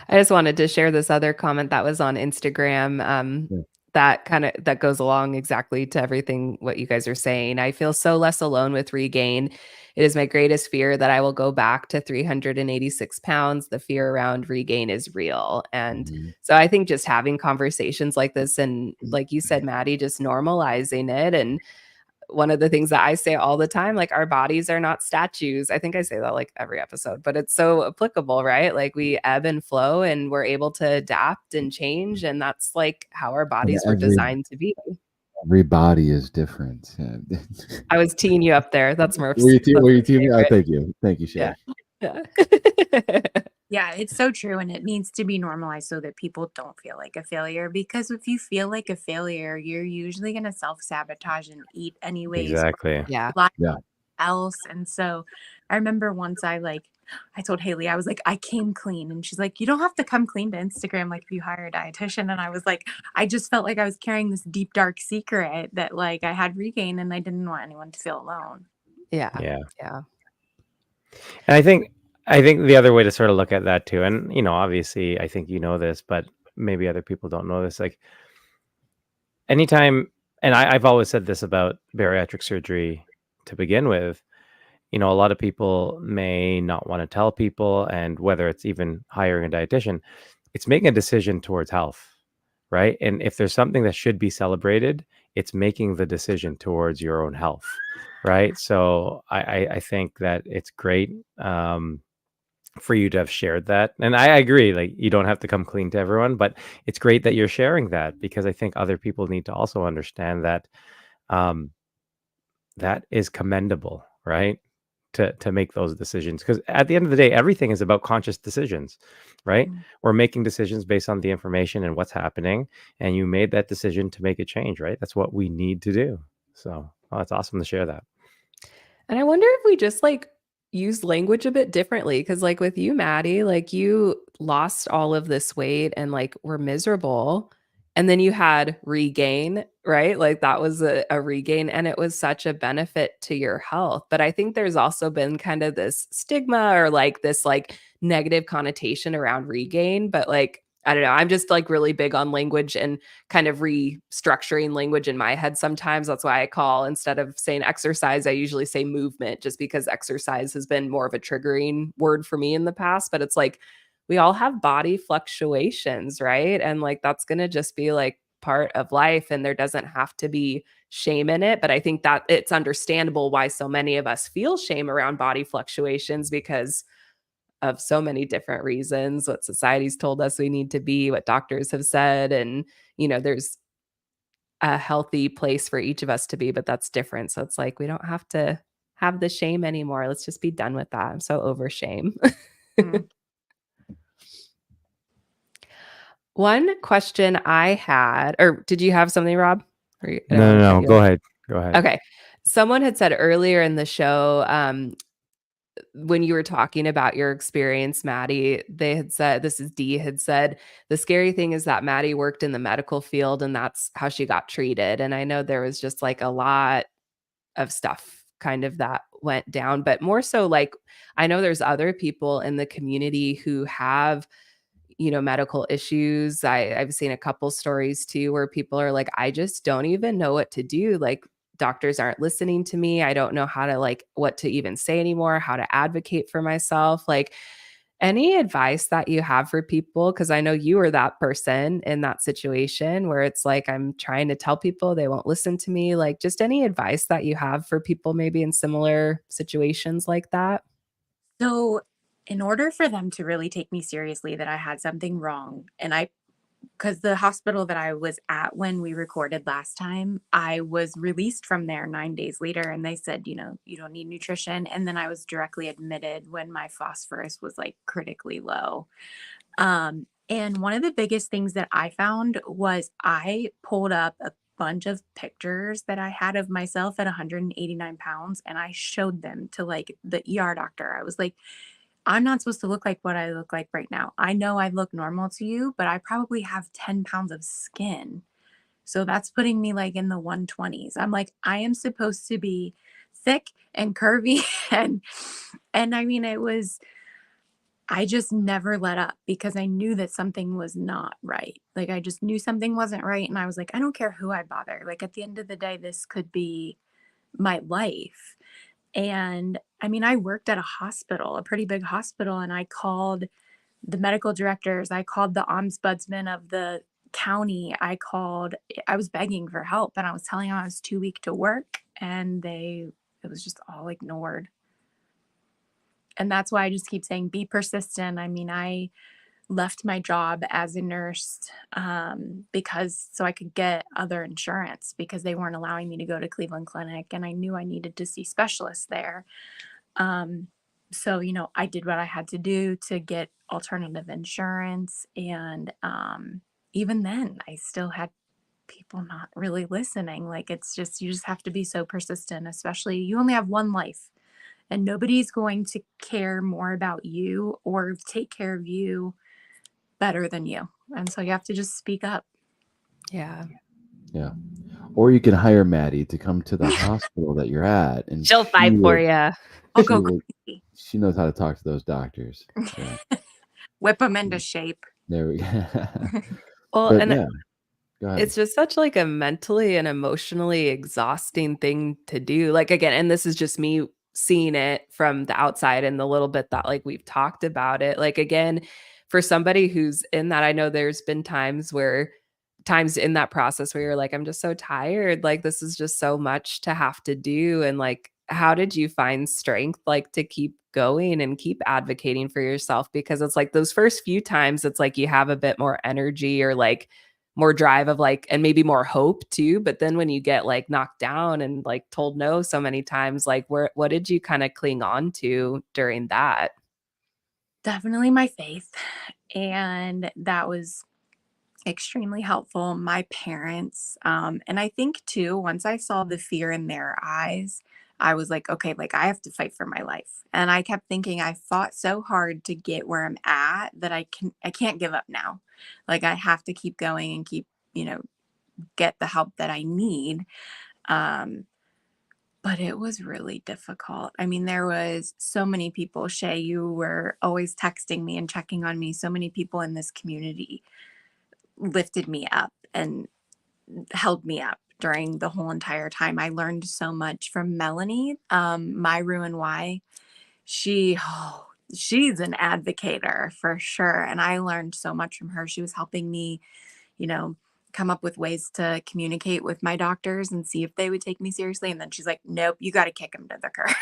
I just wanted to share this other comment that was on Instagram. Yeah. That goes along exactly to everything what you guys are saying. I feel so less alone with regain. It is my greatest fear that I will go back to 386 pounds. The fear around regain is real. And Mhm. so I think just having conversations like this and like you said, Maddie, just normalizing it. And one of the things that I say all the time, like our bodies are not statues. I think I say that like every episode, but it's so applicable, right? Like we ebb and flow and we're able to adapt and change. And that's like how our And bodies were designed to be. every body is different. Yeah. I was teeing you up there. That's Murph's. Were you teaming? Oh, favorite. thank you, Shay. Yeah. Yeah, it's so true. And it needs to be normalized so that people don't feel like a failure. Because if you feel like a failure, you're usually going to self sabotage and eat anyways. Exactly. Yeah. Lie Yeah. else. And so I remember once I told Haley, I was like, I came clean. And she's like, you don't have to come clean to Instagram, like if you hire a dietitian. And I was like, I just felt like I was carrying this deep, dark secret that like I had regained and I didn't want anyone to feel alone. Yeah. Yeah. Yeah. And I think the other way to sort of look at that too, and obviously I think you know this, but maybe other people don't know this. Like anytime, and I've always said this about bariatric surgery to begin with, a lot of people may not want to tell people, and whether it's even hiring a dietitian, it's making a decision towards health, right? And if there's something that should be celebrated, it's making the decision towards your own health, right? So I think that it's great for you to have shared that. And I agree, like you don't have to come clean to everyone, but it's great that you're sharing that, because I think other people need to also understand that that is commendable, right? To make those decisions, because at the end of the day, everything is about conscious decisions, right? Mhm. We're making decisions based on the information and what's happening, and you made that decision to make a change, right? That's what we need to do. So it's awesome to share that. And I wonder if we just like use language a bit differently. Cause like with you, Maddie, like you lost all of this weight and like were miserable. And then you had regain, right? Like that was a regain and it was such a benefit to your health. But I think there's also been kind of this stigma or like this like negative connotation around regain. But like, I don't know, I'm just like really big on language and kind of restructuring language in my head sometimes. That's why I call, instead of saying exercise, I usually say movement, just because exercise has been more of a triggering word for me in the past. But it's like we all have body fluctuations, right? And like that's going to just be like part of life, and there doesn't have to be shame in it. But I think that it's understandable why so many of us feel shame around body fluctuations, because of so many different reasons, what society's told us we need to be, what doctors have said. And, there's a healthy place for each of us to be, but that's different. So it's like, we don't have to have the shame anymore. Let's just be done with that. I'm so over shame. Mm. One question I had, or did you have something, Rob? I don't No, want to cut no, you go off. ahead. Go ahead. Okay. Someone had said earlier in the show, when you were talking about your experience, Maddie, they had said, this is Dee, had said, the scary thing is that Maddie worked in the medical field and that's how she got treated. And I know there was just like a lot of stuff kind of that went down, but more so like, I know there's other people in the community who have, medical issues. I've seen a couple stories too, where people are like, I just don't even know what to do. Like, doctors aren't listening to me. I don't know how to like what to even say anymore, how to advocate for myself. Like, any advice that you have for people? Because I know you were that person in that situation where it's like, I'm trying to tell people, they won't listen to me. Like, just any advice that you have for people maybe in similar situations like that? So in order for them to really take me seriously that I had something wrong, because the hospital that I was at when we recorded last time, I was released from there 9 days later, and they said, you don't need nutrition. And then I was directly admitted when my phosphorus was like critically low. And one of the biggest things that I found was I pulled up a bunch of pictures that I had of myself at 189 pounds, and I showed them to like the ER doctor. I was like, I'm not supposed to look like what I look like right now. I know I look normal to you, but I probably have 10 pounds of skin. So that's putting me like in the 120s. I'm like, I am supposed to be thick and curvy and I mean I just never let up because I knew that something was not right. Like I just knew something wasn't right and I was like, I don't care who I bother. Like at the end of the day this could be my life. And I mean, I worked at a hospital, a pretty big hospital, and I called the medical directors, I called the ombudsman of the county, I was begging for help and I was telling them I was too weak to work and it was just all ignored. And that's why I just keep saying be persistent. I mean, I left my job as a nurse because so I could get other insurance because they weren't allowing me to go to Cleveland Clinic and I knew I needed to see specialists there. So, I did what I had to do to get alternative insurance. And even then, I still had people not really listening. Like it's just, you just have to be so persistent, especially you only have one life and nobody's going to care more about you or take care of you better than you. And so you have to just speak up. Yeah. Yeah. Or you can hire Maddie to come to the hospital that you're at, and She'll fight for you. I'll she go will- crazy. she knows how to talk to those doctors. Yeah. Whip them into shape. There we go. Well, But and yeah, go ahead. it's just such like a mentally and emotionally exhausting thing to do. Like again, and this is just me seeing it from the outside and the little bit that like we've talked about it. Like again, for somebody who's in that, I know there's been times in that process where you're like, I'm just so tired. Like this is just so much to have to do. And like, how did you find strength like to keep going and keep advocating for yourself? Because it's like those first few times, it's like you have a bit more energy or like more drive of like, and maybe more hope too. But then when you get like knocked down and like told no so many times, like what did you kind of cling on to during that? Definitely my faith. And that was extremely helpful. My parents, and I think too, once I saw the fear in their eyes, I was like, okay, like I have to fight for my life. And I kept thinking I fought so hard to get where I'm at that I can't give up now. Like I have to keep going and keep, get the help that I need. Um, but it was really difficult. I mean, there was so many people. Shea, you were always texting me and checking on me. So many people in this community lifted me up and held me up during the whole entire time. I learned so much from Melanie, my Ruin Why. She's an advocator for sure. And I learned so much from her. She was helping me, you know, come up with ways to communicate with my doctors and see if they would take me seriously. And then she's like, nope, you got to kick him to the curb.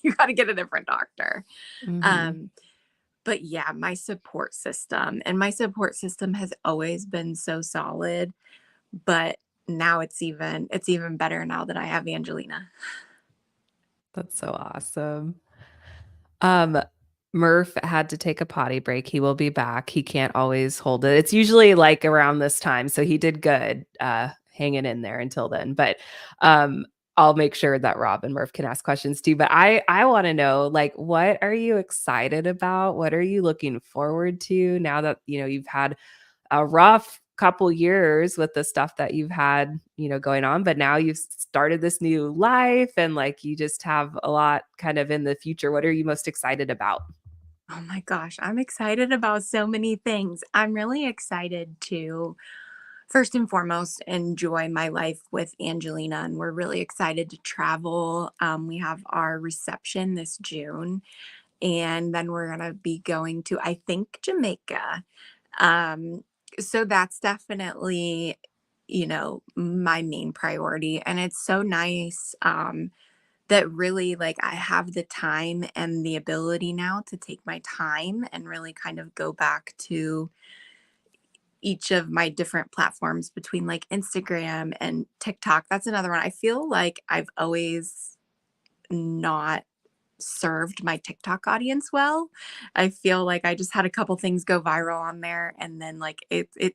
You got to get a different doctor. Mhm. But yeah, my support system has always been so solid, but now it's even better now that I have Angelina. That's so awesome. Um, Murph had to take a potty break. He will be back. He can't always hold it. It's usually like around this time, so he did good hanging in there until then. But um I'll make sure that Rob and Murph can ask questions too. But I want to know like what are you excited about? What are you looking forward to now that you've had a rough couple years with the stuff that you've had, going on, but now you've started this new life and like you just have a lot kind of in the future. What are you most excited about? Oh my gosh, I'm excited about so many things. I'm really excited to first and foremost enjoy my life with Angelina, and we're really excited to travel. We have our reception this June, and then we're gonna be going to, I think, Jamaica. Um, so that's definitely, my main priority. And it's so nice that really like I have the time and the ability now to take my time and really kind of go back to each of my different platforms between like Instagram and TikTok. That's another one. I feel like I've always not served my TikTok audience well. I feel like I just had a couple things go viral on there and then like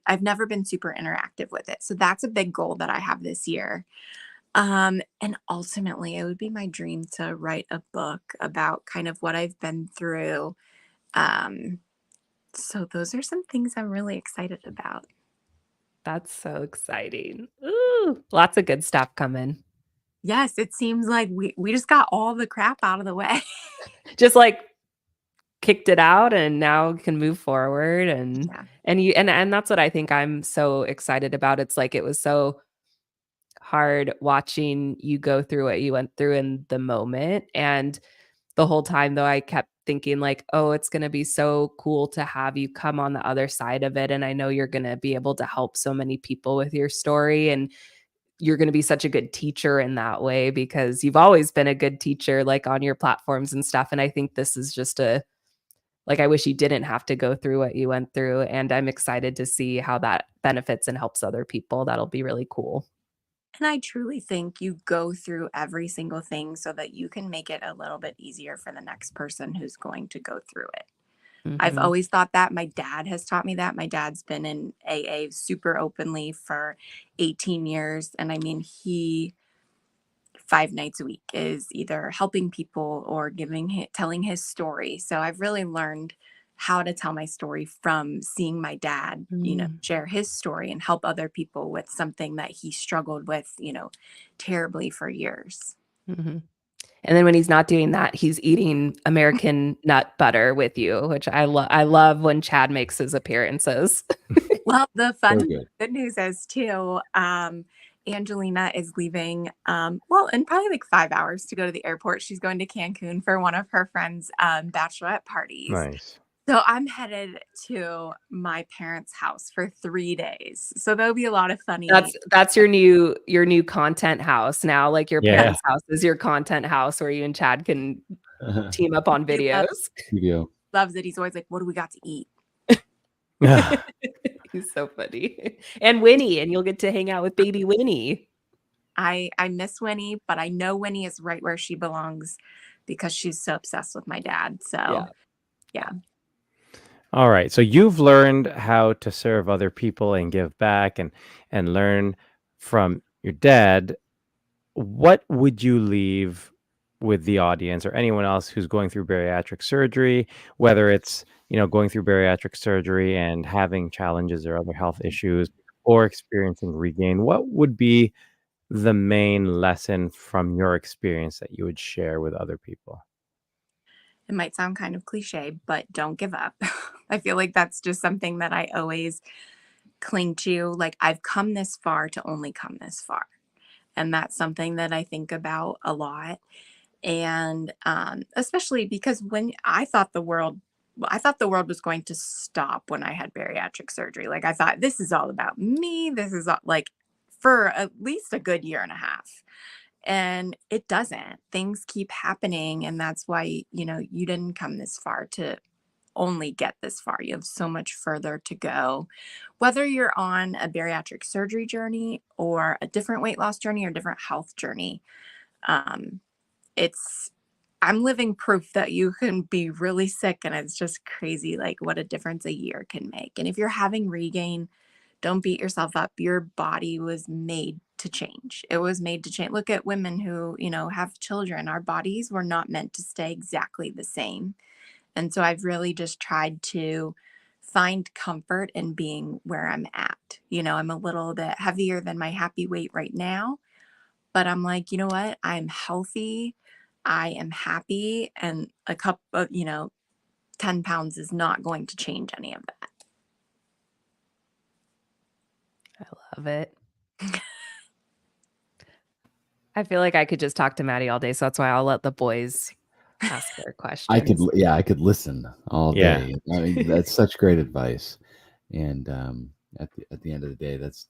I've never been super interactive with it. So that's a big goal that I have this year. And ultimately it would be my dream to write a book about kind of what I've been through. Um, so those are some things I'm really excited about. That's so exciting. Ooh, lots of good stuff coming. Yes, it seems like we just got all the crap out of the way. Just like kicked it out and now can move forward Yeah. and that's what I think I'm so excited about. It's like it was so hard watching you go through what you went through in the moment. And the whole time though, I kept thinking like, oh, it's going to be so cool to have you come on the other side of it. And I know you're going to be able to help so many people with your story. And you're going to be such a good teacher in that way because you've always been a good teacher, like on your platforms and stuff. And I think this is just I wish you didn't have to go through what you went through. And I'm excited to see how that benefits and helps other people. That'll be really cool. And I truly think you go through every single thing so that you can make it a little bit easier for the next person who's going to go through it. I've Mhm. always thought that. My dad has taught me that. My dad's been in AA super openly for 18 years. And I mean, he 5 nights a week is either helping people or telling his story. So I've really learned how to tell my story from seeing my dad, Mm. share his story and help other people with something that he struggled with, terribly for years. Mhm. And then when he's not doing that, he's eating American nut butter with you, which I love when Chad makes his appearances. Well, the So fun good. good news is too, Angelina is leaving, well, in probably like 5 hours to go to the airport. She's going to Cancun for one of her friends' bachelorette parties. Nice. So I'm headed to my parents' house for 3 days. So there'll be a lot of funny. That's your new content house now, like your Yeah. parents' house is your content house where you and Chad can team up on He videos. Studio. loves it. He's always like, "What do we got to eat?" He's so funny. And Winnie, and you'll get to hang out with baby Winnie. I miss Winnie, but I know Winnie is right where she belongs because she's so obsessed with my dad. So Yeah. yeah. All right. So you've learned how to serve other people and give back and learn from your dad. What would you leave with the audience or anyone else who's going through bariatric surgery, whether it's, going through bariatric surgery and having challenges or other health issues or experiencing regain? What would be the main lesson from your experience that you would share with other people? It might sound kind of cliche, but don't give up. I feel like that's just something that I always cling to. Like, I've come this far to only come this far. And that's something that I think about a lot. And especially because when I thought the world was going to stop when I had bariatric surgery. Like, I thought this is all about me. This is like for at least a good year and a half. And it doesn't. Things keep happening. And that's why, you didn't come this far to only get this far. You have so much further to go. Whether you're on a bariatric surgery journey or a different weight loss journey or different health journey, um, it's I'm living proof that you can be really sick and it's just crazy like what a difference a year can make. And if you're having regain, don't beat yourself up. Your body was made to change. It was made to change. Look at women who, have children. Our bodies were not meant to stay exactly the same. And so I've really just tried to find comfort in being where I'm at. I'm a little bit heavier than my happy weight right now, but I'm like, you know what? I'm healthy. I am happy. And a cup of, 10 pounds is not going to change any of that. I love it. I feel like I could just talk to Maddie all day, so that's why I'll let the boys ask their questions. I could listen all Yeah. day. I mean, that's such great advice. And at the end of the day, that's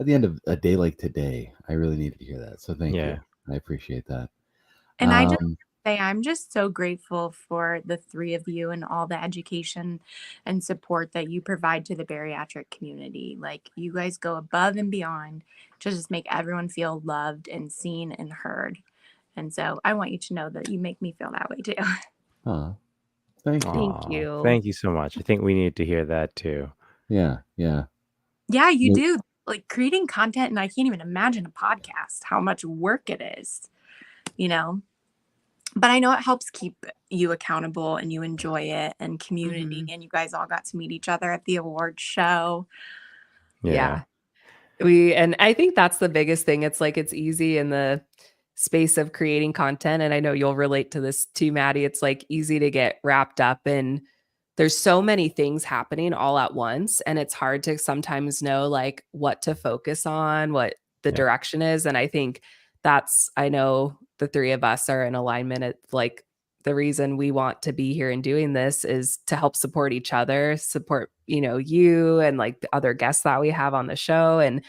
at the end of a day like today, I really needed to hear that. So thank Yeah. you. I appreciate that. And I just Um, say I'm just so grateful for the three of you and all the education and support that you provide to the bariatric community. Like, you guys go above and beyond to just make everyone feel loved and seen and heard. And so I want you to know that you make me feel that way too. thank you. Thank Aw, you. Thank you so much. I think we need to hear that too. Yeah. Yeah, you do. Like, creating content, and I can't even imagine a podcast, how much work it is, But I know it helps keep you accountable and you enjoy it and community. And you guys all got to meet each other at the award show. Yeah. And I think that's the biggest thing. It's like it's easy in the space of creating content. And I know you'll relate to this too, Maddie. It's like easy to get wrapped up in there's so many things happening all at once. And it's hard to sometimes know like what to focus on, what the Yeah. direction is. And I think I know the three of us are in alignment at like the reason we want to be here and doing this is to help support each other, support, you and like the other guests that we have on the show and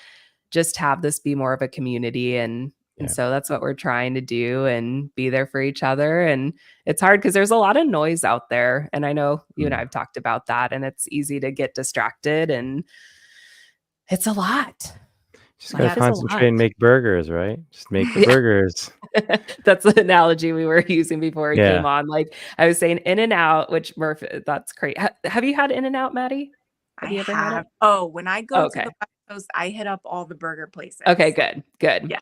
just have this be more of a community. And so that's what we're trying to do and be there for each other. And it's hard because there's a lot of noise out there. And I know you and I have talked about that and it's easy to get distracted and it's a lot. Just gotta Life is a concentrate and lot. make burgers, right? Just make the burgers. That's the analogy we were using before it Yeah. came on. Like I was saying, In and Out, which Murph, that's great. Have you had In and Out, Maddie? Have I you ever had it? have. Oh, when I go to Okay. the West Coast, I hit up all the burger places. Okay, good. Good. Yeah.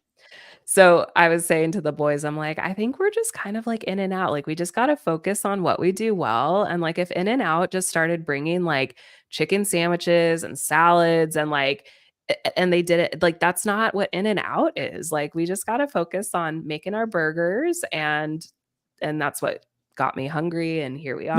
So I was saying to the boys, I'm like, I think we're just kind of like In and Out. Like we just got to focus on what we do well. And like if In and Out just started bringing like chicken sandwiches and salads and like, and they did it like that's not what In and Out is. Like we just got to focus on making our burgers and that's what got me hungry. And here we are.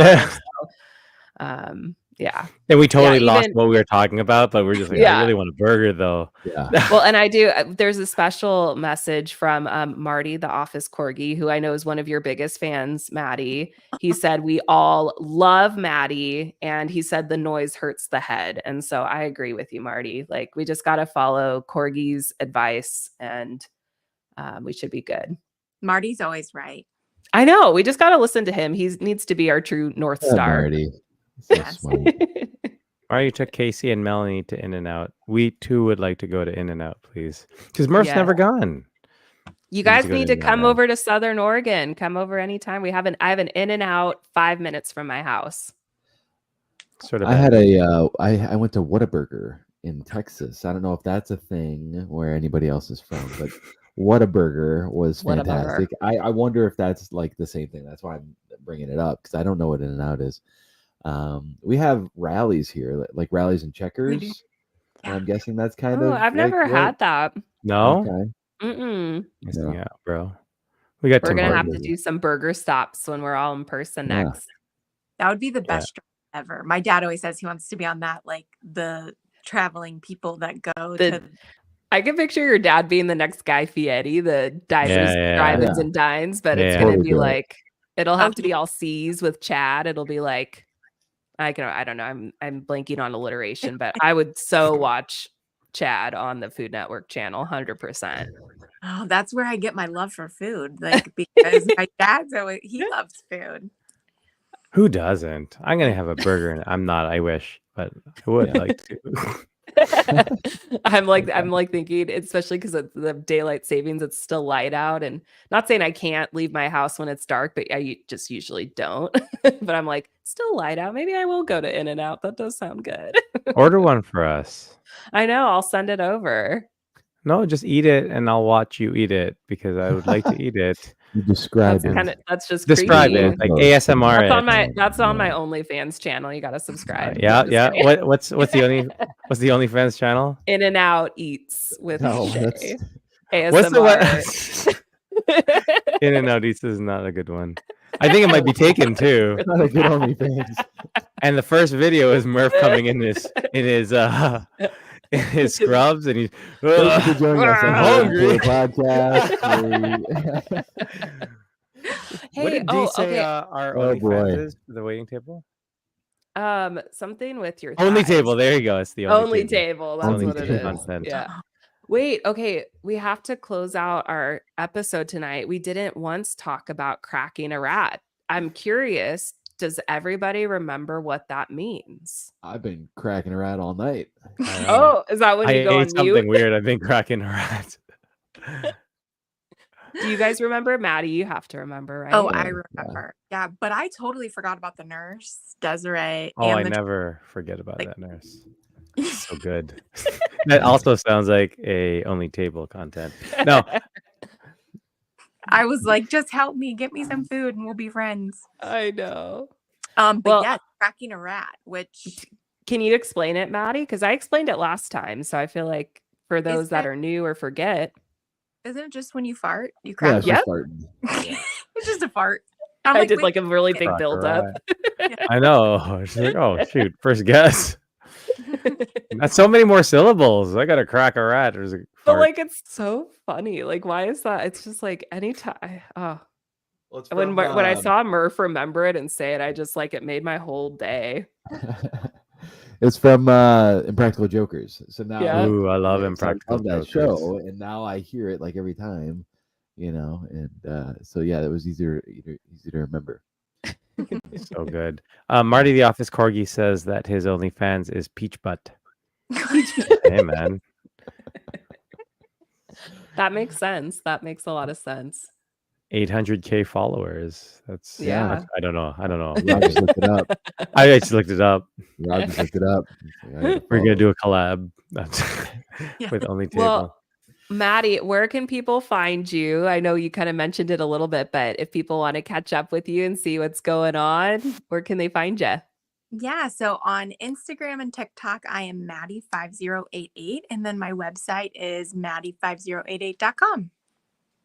So, yeah. And we totally lost even- what we were talking about, but we're just like, I Yeah. really want a burger though. Yeah. Well, and I do. There's a special message from Marty, the office corgi, who I know is one of your biggest fans, Maddie. He said we all love Maddie, and he said the noise hurts the head. And so I agree with you, Marty. Like we just got to follow corgi's advice, and we should be good. Marty's always right. I know. We just got to listen to him. He needs to be our true North Yeah, Star. Marty. So Yes. smart. Or you took Casey and Melanie to In and Out. We too would like to go to In and Out, please. Because Murph's Yeah. never gone. You guys to go need to to come In-N-Out. over to Southern Oregon. Come over anytime. I have an In and Out 5 minutes from my house. Sort of. I had I went to Whataburger in Texas. I don't know if that's a thing where anybody else is from, but Whataburger was Whataburger. fantastic. I wonder if that's like the same thing. That's why I'm bringing it up because I don't know what In and Out is. We have rallies here, like rallies and checkers. And I'm guessing that's kind Oh, of. I've never had that. No? Okay. Mm-mm. Missing Yeah. out, bro. We got We're Tim gonna have Hortons. to do some burger stops when we're all in person Yeah. next. That would be the best trip ever. My dad always says he wants to be on that, like the traveling people that go to. I can picture your dad being the next Guy Fieri, the diners, Yeah. drive-ins, Yeah. and dines, but it's Yeah. gonna Totally be do it. like it'll have to Okay. be all C's with Chad. It'll be like I don't know. I'm blanking on alliteration, but I would so watch Chad on the Food Network channel, 100%. Oh, that's where I get my love for food. Like because my dad's always he loves food. Who doesn't? I'm gonna have a burger, and I'm not. I wish, but I would like to. I'm like thinking, especially because of the daylight savings, it's still light out, and not saying I can't leave my house when it's dark, but I just usually don't. But I'm like, still light out. Maybe I will go to In and Out. That does sound good. Order one for us. I know. I'll send it over. No, just eat it, and I'll watch you eat it because I would like to eat it. You describe That's it. that's just Describe creepy. it like ASMR. That's on my Yeah. OnlyFans channel. You gotta subscribe. Yeah, Just yeah. kidding. What's the OnlyFans channel? In and Out eats with No, Shea. that's What's ASMR. the In and Out Eats is not a good one. I think it might be taken too. not a good OnlyFans. And the first video is Murph coming in his scrubs, and he's Thank you for joining us on hungry. the podcast. What Hey, did D say okay. our Oh, OnlyFans boy. is for the waiting table? Something with your Only thighs. table. There you go. It's the Only table. That's Only what it table. is. Content. Yeah. Wait, okay. We have to close out our episode tonight. We didn't once talk about cracking a rat. I'm curious, does everybody remember what that means? I've been cracking a rat all night. Oh, is that when I you go on ate something mute? weird. I've been cracking a rat. Do you guys remember? Maddie, you have to remember, right? Oh, Yeah, I yeah. remember. Yeah, but I totally forgot about the nurse, Desiree. Oh, I and the never forget about like- that nurse. So good. That also sounds like a only table content. No, I was like, just help me, get me some food, and we'll be friends. I know. But Well- yeah, cracking a rat, which Can you explain it, Maddie? Because I explained it last time. So I feel like for those that that- are new or forget, isn't it just when you fart, you Yeah, crack? it's Yep. just starting. It's just a fart. I'm I did wait, like a really big Crack a build up. rat. I know. She's like, oh shoot, first guess. That's so many more syllables. I gotta crack a rat. There's a But fart. like it's so funny. Like, why is that? It's just like anytime. When I saw Murph remember it and say it, I just like it made my whole day. It's from Impractical Jokers. So now, Yeah. Ooh, I love so I Impractical love that Jokers. show, and now I hear it like every time, and so yeah, that was easy to remember. So good. Marty the Office Corgi says that his OnlyFans is Peach Butt. Hey man. That makes sense. That makes a lot of sense. 800K followers. That's Yeah. I don't know. Rob just looked it up. I just looked it up. Rob just looked it up. We're gonna do a collab Yeah. with Only Table. Well, Maddie, where can people find you? I know you kind of mentioned it a little bit, but if people want to catch up with you and see what's going on, where can they find you? Yeah, so on Instagram and TikTok, I am Maddie5088, and then my website is Maddie5088.com.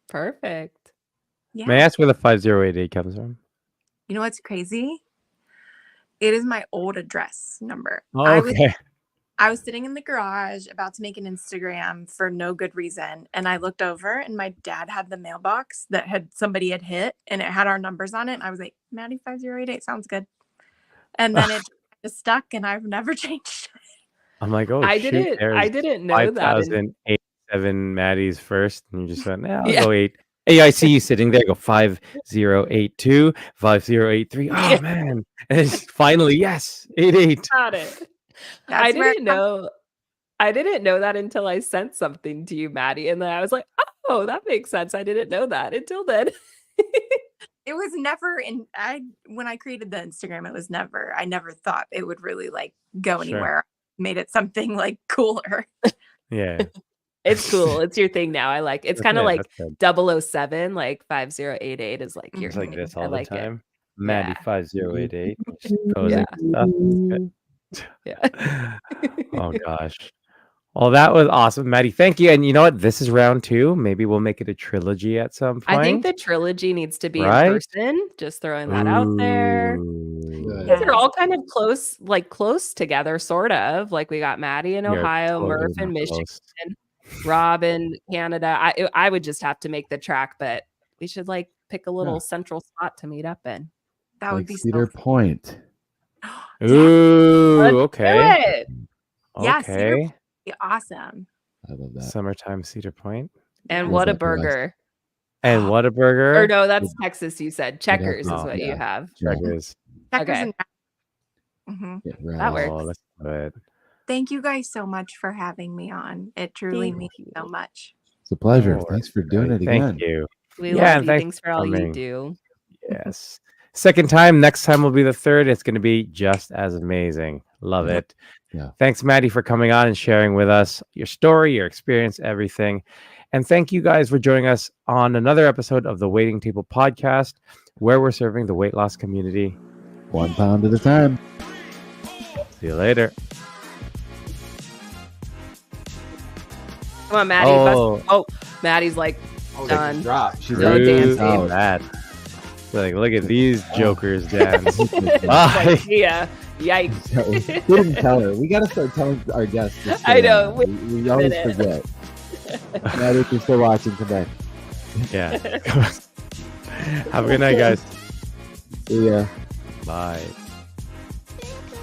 Perfect. Yeah. May I ask where the 5088 comes from? You know what's crazy? It is my old address number. Oh, okay. I was sitting in the garage about to make an Instagram for no good reason. And I looked over and my dad had the mailbox that somebody had hit and it had our numbers on it. And I was like, Maddie5088 sounds good. And then it just stuck and I've never changed. I'm like, oh, I shoot, didn't know that. 5087 Maddie's first, and you just went, nah, I'll Yeah. go 8. Hey, I see you sitting there. Go 5082, 5083. Oh man! And it's finally, yes, 88. Got it. That's I where didn't know that until I sent something to you, Maddie, and then I was like, "Oh, that makes sense." I didn't know that until then. it was never when I created the Instagram, I never thought it would really like go Sure. anywhere. Made it something like cooler. Yeah, It's cool. It's your thing now. I like. It's That's kind of it, like that's good. 007, like 5088 is like your It's like thing. this I all the like it. time. Maddie Yeah. 5088. Just posing Yeah. stuff. Yeah. Oh gosh. Well, that was awesome, Maddie. Thank you. And you know what? This is round 2. Maybe we'll make it a trilogy at some point. I think the trilogy needs to be Right? in person. Just throwing that out there. Ooh. These are all kind of close together, sort of. Like we got Maddie in We are Ohio, totally Murph in not Michigan, close. Rob in Canada. I would just have to make the track, but we should like pick a little central spot to meet up in. That would Like be Cedar so Point. Ooh, Let's do okay. it. Yeah, Cedar Okay. Point would be awesome. I love that. Summertime Cedar Point. And Where's what a that for us? burger. And Whataburger. Or no, that's Texas, you said. Checkers is Oh, what you yeah. have. Checkers. Checkers Okay. and Mhm. Yeah, right That on. works. Oh, let's do it. Thank you guys so much for having me on. It truly Thank means you. so much. It's a pleasure. Oh, Thanks for doing it Thank again. you. We Yeah, love and you. thanks Thanks for for all you coming. do. Yes. Second time. Next time will be the third. It's going to be just as amazing. Love Yeah. it. Yeah. Thanks, Maddie, for coming on and sharing with us your story, your experience, everything. And thank you guys for joining us on another episode of the Waiting Table Podcast, where we're serving the weight loss community. 1 pound at a time. See you later. Come on, Maddie. Maddie's like, done. She's Go like, dancing. out. That. Like, look at these jokers dance. Like, Bye. yeah. Yikes. We didn't tell her. We got to start telling our guests. to I stay know. on. Wait We a always minute. forget. Maddie, if you're still watching, come back. Yeah. Have a good night, guys. See ya. Bye.